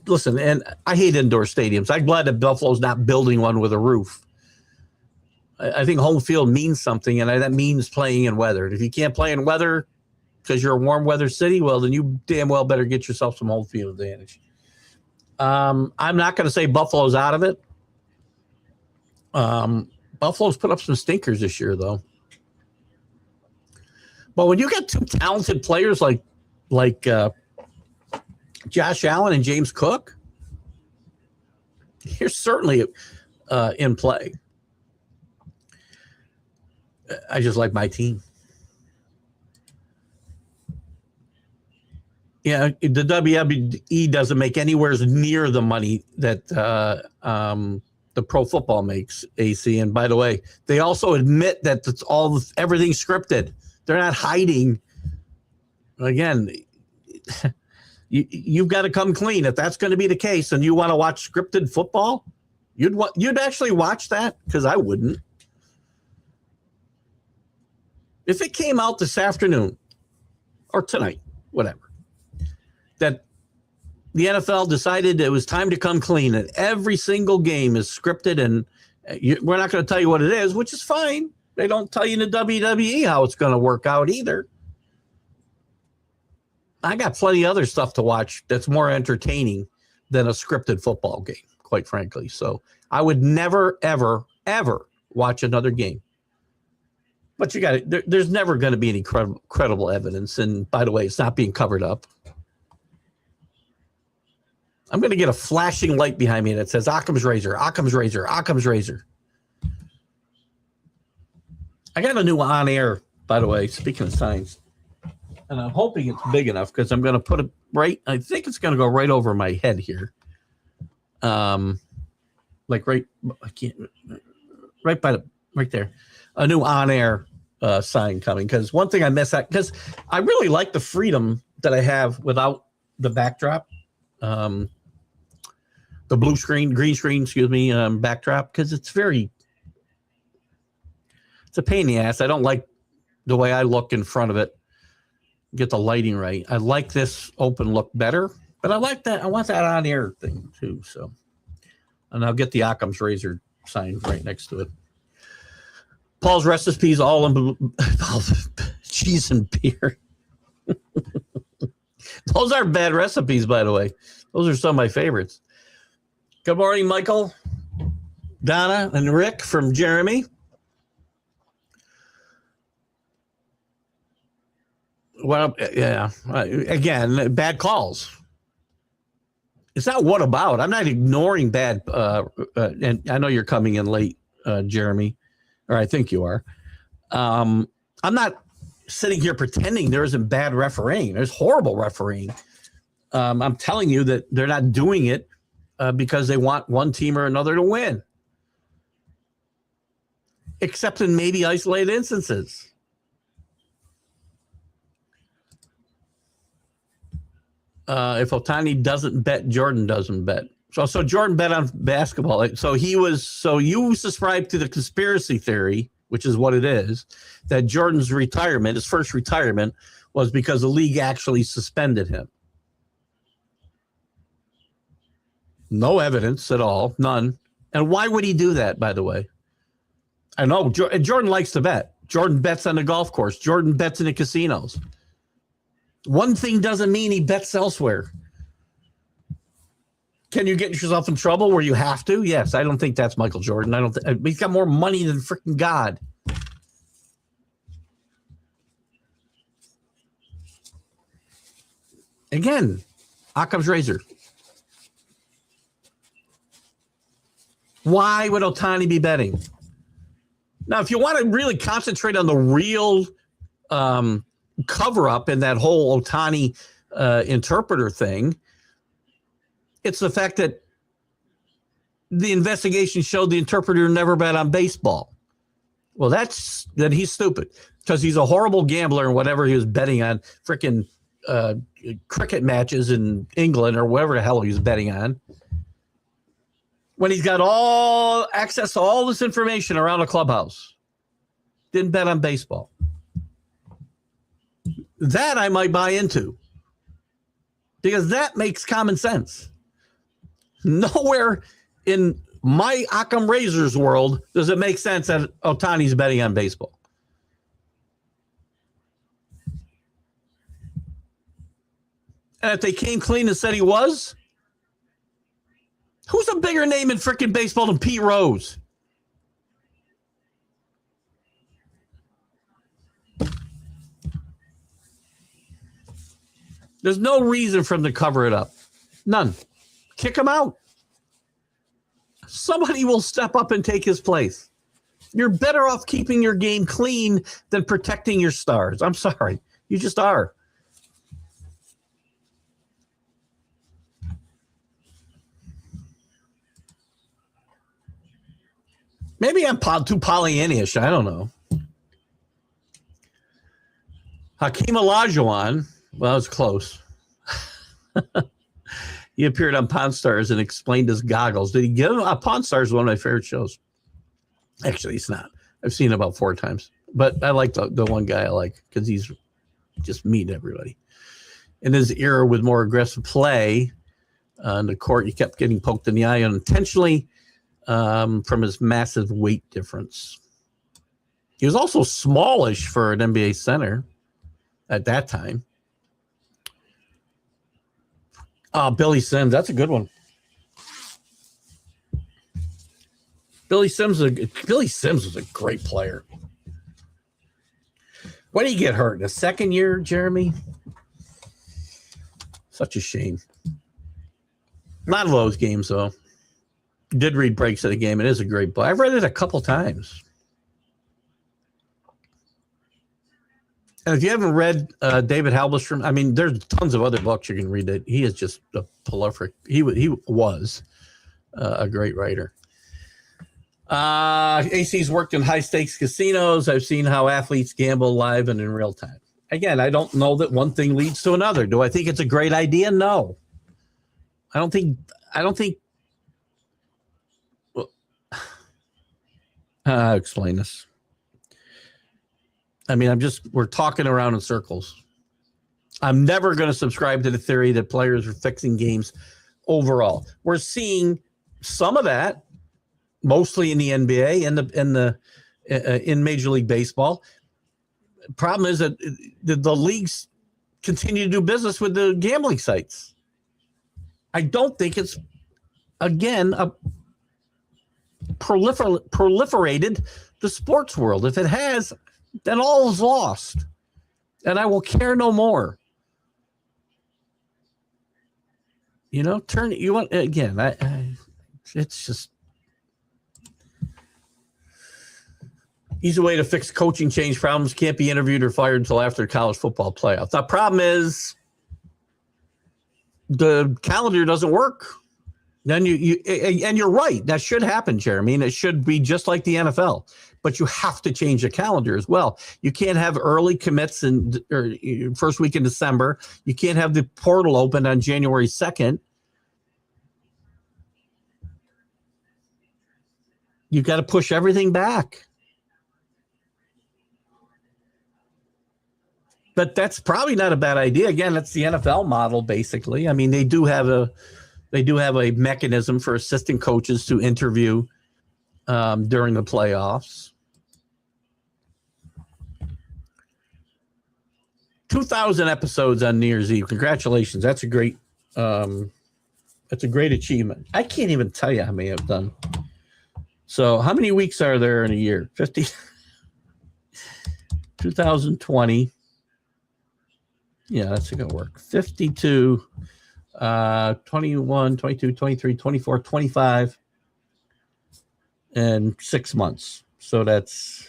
Listen, and I hate indoor stadiums. I'm glad that Buffalo's not building one with a roof. I think home field means something, and that means playing in weather. If you can't play in weather because you're a warm weather city, well, then you damn well better get yourself some home field advantage. I'm not going to say Buffalo's out of it. Buffalo's put up some stinkers this year, though. But when you get two talented players like like Josh Allen and James Cook, you're certainly in play. I just like my team. Yeah, the WWE doesn't make anywhere near the money that the pro football makes, AC. And by the way, they also admit that it's everything's scripted. They're not hiding. Again, you've got to come clean. If that's going to be the case and you want to watch scripted football, you'd actually watch that, because I wouldn't. If it came out this afternoon or tonight, whatever, that the NFL decided it was time to come clean and every single game is scripted, and we're not going to tell you what it is, which is fine. They don't tell you in the WWE how it's going to work out either. I got plenty of other stuff to watch that's more entertaining than a scripted football game, quite frankly. So I would never, ever, ever watch another game. But you got it. There's never going to be any credible evidence. And by the way, it's not being covered up. I'm going to get a flashing light behind me that says Occam's razor, Occam's razor, Occam's razor. I got a new on-air, by the way, speaking of signs. And I'm hoping it's big enough, because I'm going to put it right. I think it's going to go right over my head here. Like right, I can't, right there. A new on-air sign coming, because one thing I miss out, because I really like the freedom that I have without the backdrop, the green screen, backdrop, because it's a pain in the ass. I don't like the way I look in front of it. Get the lighting right. I like this open look better, but I like that. I want that on-air thing too. So, and I'll get the Occam's razor sign right next to it. Paul's recipes, all in cheese and beer. Those aren't bad recipes, by the way. Those are some of my favorites. Good morning, Michael, Donna, and Rick from Jeremy. Well, yeah. Again, bad calls. It's not what about. I'm not ignoring bad. And I know you're coming in late, Jeremy. Or I think you are. I'm not sitting here pretending there isn't bad refereeing. There's horrible refereeing. I'm telling you that they're not doing it because they want one team or another to win. Except in maybe isolated instances. If Otani doesn't bet, Jordan doesn't bet. So Jordan bet on basketball. So you subscribe to the conspiracy theory, which is what it is, that Jordan's retirement, his first retirement, was because the league actually suspended him. No evidence at all, none. And why would he do that, by the way? I know Jordan likes to bet. Jordan bets on the golf course. Jordan bets in the casinos. One thing doesn't mean he bets elsewhere. Can you get yourself in trouble where you have to? Yes, I don't think that's Michael Jordan. I don't. He's got more money than freaking God. Again, Occam's razor. Why would Otani be betting? Now, if you want to really concentrate on the real cover up in that whole Otani interpreter thing, it's the fact that the investigation showed the interpreter never bet on baseball. Well, then he's stupid, because he's a horrible gambler and whatever he was betting on, freaking cricket matches in England or whatever the hell he was betting on. When he's got all access to all this information around a clubhouse, didn't bet on baseball. That I might buy into, because that makes common sense. Nowhere in my Occam Razors world does it make sense that Otani's betting on baseball. And if they came clean and said he was, who's a bigger name in freaking baseball than Pete Rose? There's no reason for him to cover it up. None. Kick him out. Somebody will step up and take his place. You're better off keeping your game clean than protecting your stars. I'm sorry. You just are. Maybe I'm too Pollyannish. I don't know. Hakeem Olajuwon, well, it's close. He appeared on Pawn Stars and explained his goggles. Did he give him? Pawn Stars is one of my favorite shows. Actually, it's not. I've seen it about 4 times. But I like the one guy I like because he's just mean to everybody. In his era with more aggressive play on the court, he kept getting poked in the eye unintentionally from his massive weight difference. He was also smallish for an NBA center at that time. Billy Sims, that's a good one. Billy Sims was a great player. When did he get hurt? In the second year, Jeremy? Such a shame. Not of those games, though. Did read breaks of the game. It is a great book. I've read it a couple times. And if you haven't read David Halberstam, I mean, there's tons of other books you can read. That he is just a prolific. He was a great writer. AC's worked in high stakes casinos. I've seen how athletes gamble live and in real time. Again, I don't know that one thing leads to another. Do I think it's a great idea? No. I don't think. Well, I'll explain this. I mean, we're talking around in circles. I'm never going to subscribe to the theory that players are fixing games overall. We're seeing some of that, mostly in the NBA and in Major League Baseball. Problem is that the leagues continue to do business with the gambling sites. I don't think it's, again, proliferated the sports world. If it has, then all is lost, and I will care no more. You know, it's just easy way to fix coaching change problems. Can't be interviewed or fired until after college football playoffs. The problem is the calendar doesn't work. Then and you're right. That should happen, Jeremy, and it should be just like the NFL. But you have to change the calendar as well. You can't have early commits or first week in December. You can't have the portal open on January 2nd. You've got to push everything back. But that's probably not a bad idea. Again, that's the NFL model, basically. I mean, they do have a mechanism for assistant coaches to interview during the playoffs. 2,000 episodes on New Year's Eve. Congratulations. That's a great achievement. I can't even tell you how many I've done. So how many weeks are there in a year? 50. 2020. Yeah, that's going to work. 52, 21, 22, 23, 24, 25, and 6 months. So that's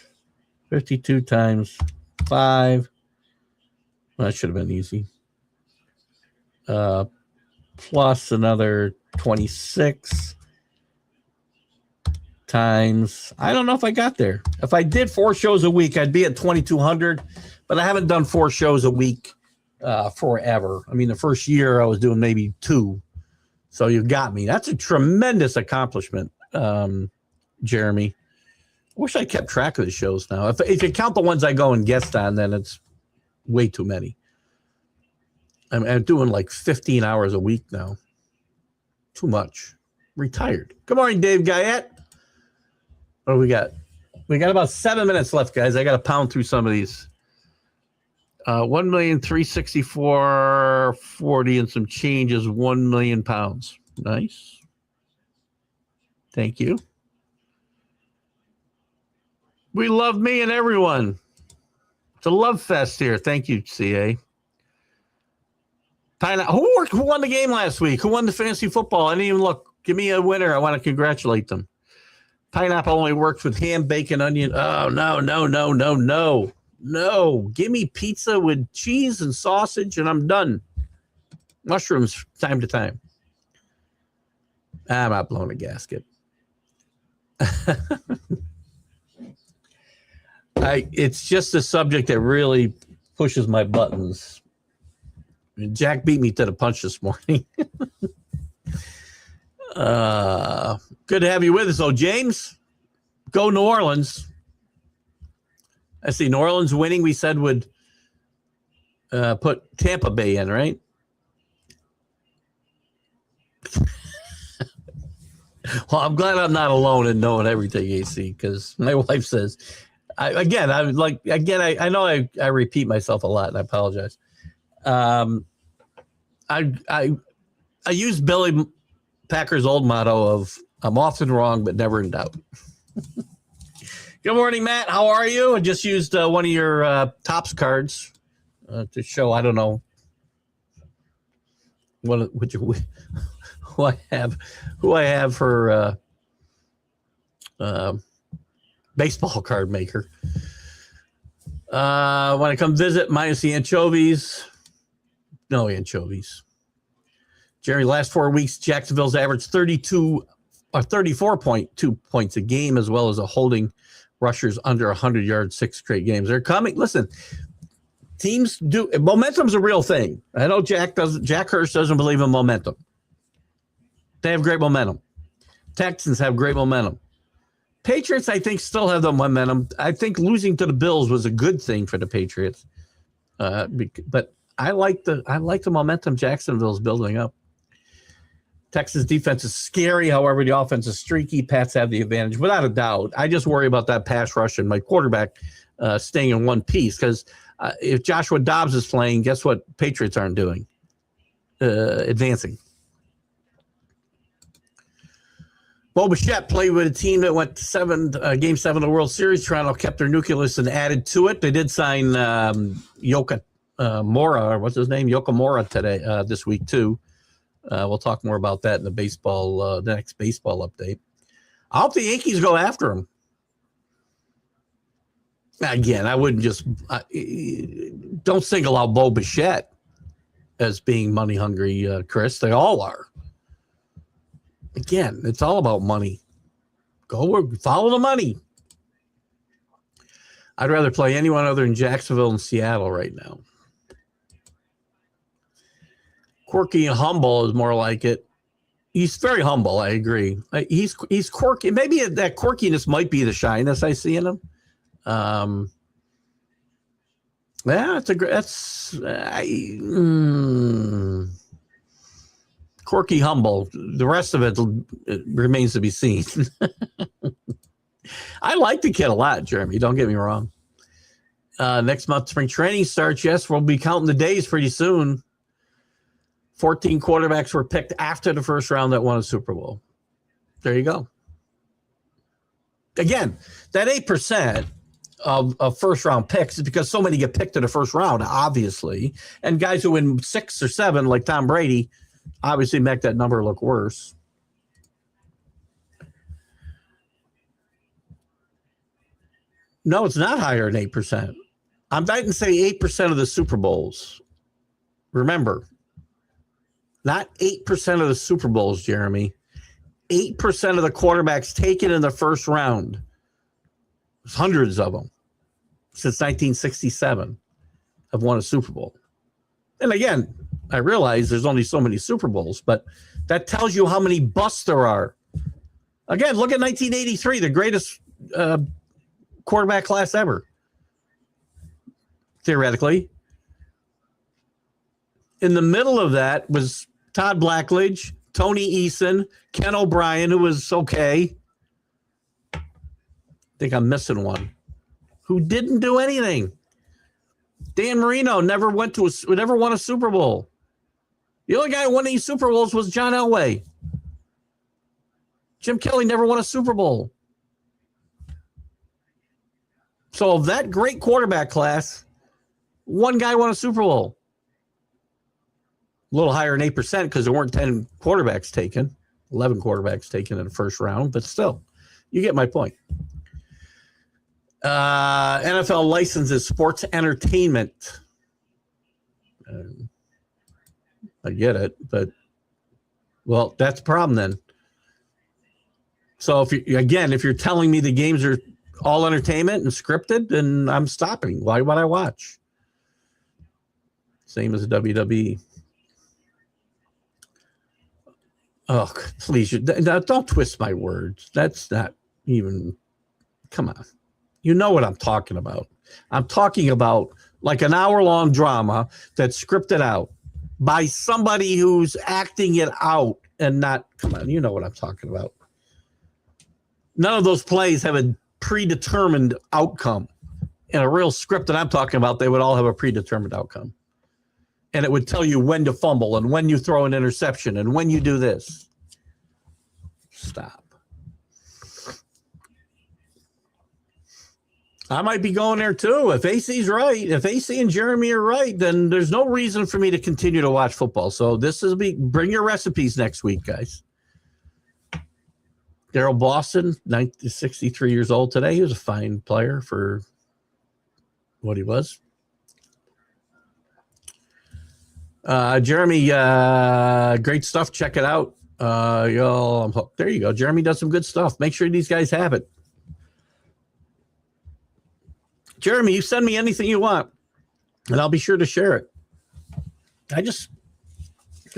52 times 5. Well, that should have been easy. Plus another 26 times. I don't know if I got there. If I did 4 shows a week, I'd be at 2,200. But I haven't done 4 shows a week forever. I mean, the first year I was doing maybe 2. So you got me. That's a tremendous accomplishment, Jeremy. I wish I kept track of the shows now. If you count the ones I go and guest on, then it's way too many. I'm doing like 15 hours a week now. Too much. Retired. Good morning, Dave Guyette. What do we got? We got about 7 minutes left, guys. I got to pound through some of these. 1,364,40 and some change is 1 million pounds. Nice. Thank you. We love me and everyone. It's a love fest here. Thank you, CA. Who won the game last week? Who won the fantasy football? I didn't even look. Give me a winner. I want to congratulate them. Pineapple only works with ham, bacon, onion. Oh, no. Give me pizza with cheese and sausage, and I'm done. Mushrooms, time to time. I'm not blowing a gasket. It's just a subject that really pushes my buttons. Jack beat me to the punch this morning. Good to have you with us. Oh, James, go New Orleans. I see New Orleans winning. We said would put Tampa Bay in, right? Well, I'm glad I'm not alone in knowing everything, AC, because my wife says, I know I repeat myself a lot, and I apologize. I use Billy Packer's old motto of I'm often wrong, but never in doubt. Good morning, Matt. How are you? I just used one of your Topps cards to show, I don't know, who I have for baseball card maker. When I come visit, minus the anchovies. No anchovies. Jerry, last 4 weeks, Jacksonville's averaged 34.2 points a game, as well as a holding rushers under 100 yards, 6 straight games. They're coming. Listen, teams do. Momentum's a real thing. I know Jack Hirsch doesn't believe in momentum. They have great momentum. Texans have great momentum. Patriots, I think, still have the momentum. I think losing to the Bills was a good thing for the Patriots. But I like the momentum Jacksonville's building up. Texas defense is scary. However, the offense is streaky. Pats have the advantage without a doubt. I just worry about that pass rush and my quarterback staying in one piece, because if Joshua Dobbs is playing, guess what Patriots aren't doing? Advancing. Bo Bichette played with a team that went to Game 7 of the World Series. Toronto kept their nucleus and added to it. They did sign Yoka Mora, what's his name? Yoka Mora today, this week too. We'll talk more about that in the next baseball update. I hope the Yankees go after him. Again, I wouldn't just don't single out Bo Bichette as being money hungry, Chris. They all are. Again, it's all about money. Go follow the money. I'd rather play anyone other than Jacksonville and Seattle right now. Quirky and humble is more like it. He's very humble. I agree. He's quirky. Maybe that quirkiness might be the shyness I see in him. Quirky, humble. The rest of it remains to be seen. I like the kid a lot, Jeremy. Don't get me wrong. Next month, spring training starts. Yes, we'll be counting the days pretty soon. 14 quarterbacks were picked after the first round that won a Super Bowl. There you go. Again, that 8% of first-round picks is because so many get picked in the first round, obviously. And guys who win 6 or 7, like Tom Brady, obviously make that number look worse. No, it's not higher than 8%. I didn't say 8% of the Super Bowls. Remember, not 8% of the Super Bowls, Jeremy. 8% of the quarterbacks taken in the first round. There's hundreds of them since 1967 have won a Super Bowl. And again, I realize there's only so many Super Bowls, but that tells you how many busts there are. Again, look at 1983, the greatest quarterback class ever, theoretically. In the middle of that was Todd Blackledge, Tony Eason, Ken O'Brien, who was okay. I think I'm missing one. Who didn't do anything. Dan Marino never won a Super Bowl. The only guy who won these Super Bowls was John Elway. Jim Kelly never won a Super Bowl. So of that great quarterback class, one guy won a Super Bowl. little higher than 8% because there weren't 10 quarterbacks taken, 11 quarterbacks taken in the first round, but still, you get my point. NFL licenses sports entertainment. I get it, but well, that's the problem then. So if you're telling me the games are all entertainment and scripted, then I'm stopping. Why would I watch? Same as the WWE. Oh, please, don't twist my words. That's not even, come on. You know what I'm talking about. I'm talking about like an hour-long drama that's scripted out by somebody who's acting it out and not, come on, you know what I'm talking about. None of those plays have a predetermined outcome. In a real script that I'm talking about, they would all have a predetermined outcome. And it would tell you when to fumble and when you throw an interception and when you do this. Stop. I might be going there too. If AC's right, if AC and Jeremy are right, then there's no reason for me to continue to watch football. So bring your recipes next week, guys. Daryl Boston, 63 years old today. He was a fine player for what he was. Jeremy, great stuff. Check it out. There you go. Jeremy does some good stuff. Make sure these guys have it. Jeremy, you send me anything you want, and I'll be sure to share it. There's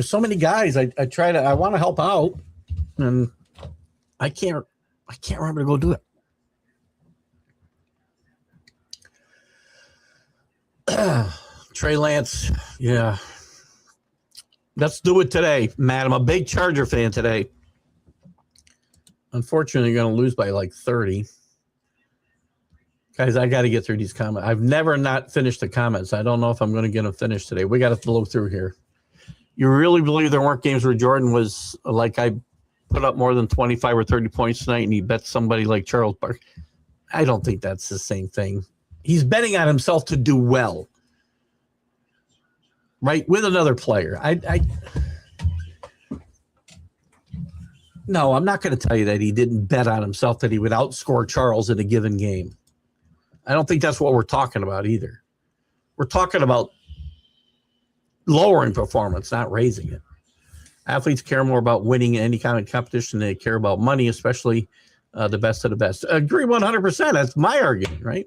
so many guys. I want to help out, and I can't remember to go do it. Trey Lance, yeah. Let's do it today, Matt. I'm a big Charger fan today. Unfortunately, you're going to lose by like 30. Guys, I got to get through these comments. I've never not finished the comments. I don't know if I'm going to get them finished today. We got to blow through here. You really believe there weren't games where Jordan was like, I put up more than 25 or 30 points tonight and he bet somebody like Charles Barkley? I don't think that's the same thing. He's betting on himself to do well. Right, with another player. No, I'm not going to tell you that he didn't bet on himself that he would outscore Charles in a given game. I don't think that's what we're talking about either. We're talking about lowering performance, not raising it. Athletes care more about winning any kind of competition than they care about money, especially the best of the best. Agree 100%. That's my argument, right?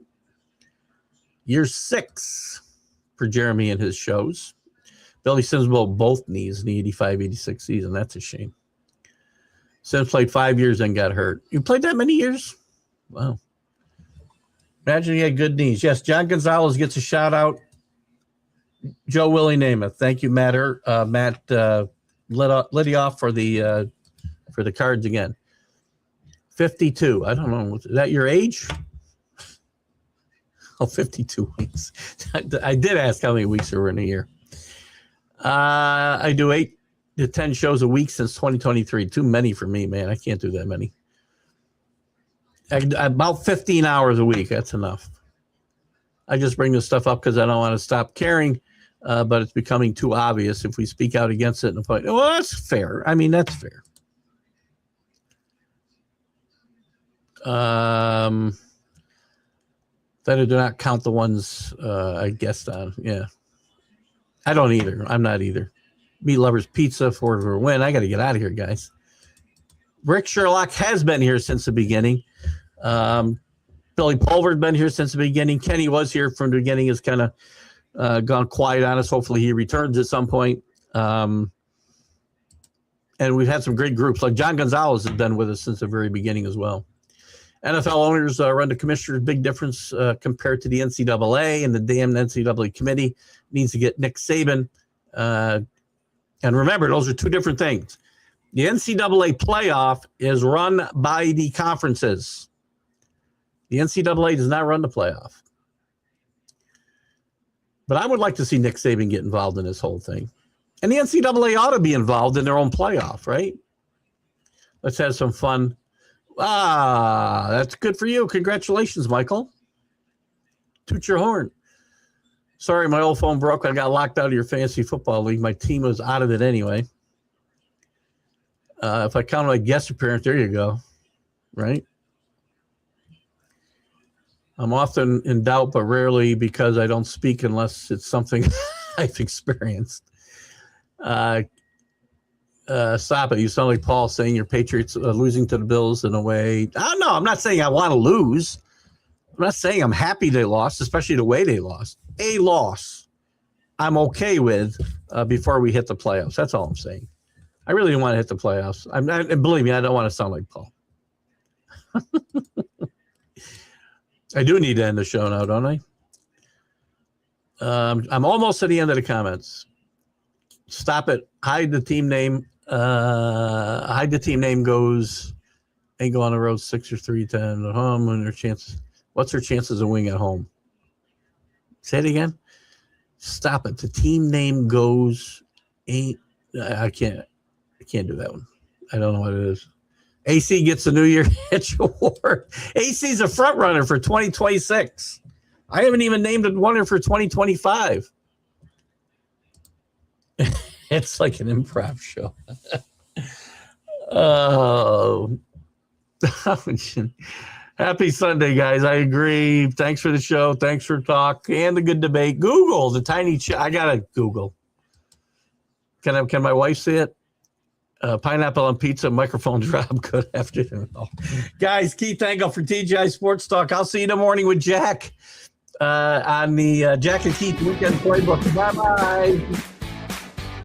Year 6 for Jeremy and his shows. Billy Sims broke both knees in the 85-86 season. That's a shame. Sims played 5 years and got hurt. You played that many years? Wow. Imagine he had good knees. Yes, John Gonzalez gets a shout out. Joe Willie Namath. Thank you, Matt. Matt let you off for the cards again. 52. I don't know. Is that your age? Oh, 52 weeks. I did ask how many weeks there were in a year. I do 8 to 10 shows a week since 2023. Too many for me, man. I can't do that many. About 15 hours a week. That's enough. I just bring this stuff up because I don't want to stop caring, but it's becoming too obvious if we speak out against it. And well, that's fair. I mean, that's fair. Then I do not count the ones I guessed on. Yeah. I don't either. I'm not either. Meat Lovers Pizza, Ford for a win. I got to get out of here, guys. Rick Sherlock has been here since the beginning. Billy Pulver's been here since the beginning. Kenny was here from the beginning. Has kind of gone quiet on us. Hopefully he returns at some point. And we've had some great groups. Like John Gonzalez has been with us since the very beginning as well. NFL owners run the commissioners. Big difference compared to the NCAA, and the damn NCAA committee needs to get Nick Saban. And remember, those are two different things. The NCAA playoff is run by the conferences. The NCAA does not run the playoff. But I would like to see Nick Saban get involved in this whole thing. And the NCAA ought to be involved in their own playoff, right? Let's have some fun. That's good for you. Congratulations, Michael. Toot your horn. Sorry, my old phone broke. I got locked out of your fantasy football league. My team was out of it anyway. If I count my guest appearance, there you go. Right? I'm often in doubt, but rarely because I don't speak unless it's something I've experienced. Stop it. You sound like Paul saying your Patriots are losing to the Bills in a way. Oh, no, I'm not saying I want to lose. I'm not saying I'm happy they lost, especially the way they lost. A loss I'm okay with before we hit the playoffs. That's all I'm saying. I really don't want to hit the playoffs. Believe me, I don't want to sound like Paul. I do need to end the show now, don't I? I'm almost at the end of the comments. Stop it. Hide the team name. Hide the team name goes Engle on the road 6 or 3-10 at home. And their chances. What's her chances of winning at home? Say it again. Stop it. The team name goes ain't. I can't do that one. I don't know what it is. AC gets the New Year Hitch Award. AC's a front runner for 2026. I haven't even named a winner for 2025. It's like an improv show. Oh. Happy Sunday, guys. I agree. Thanks for the show. Thanks for talk and the good debate. Google the tiny. I gotta Google. Can my wife see it? Pineapple on pizza, microphone drop. Good afternoon, guys. Keith Engle for TGI Sports Talk. I'll see you in the morning with Jack on the Jack and Keith Weekend Playbook. Bye bye.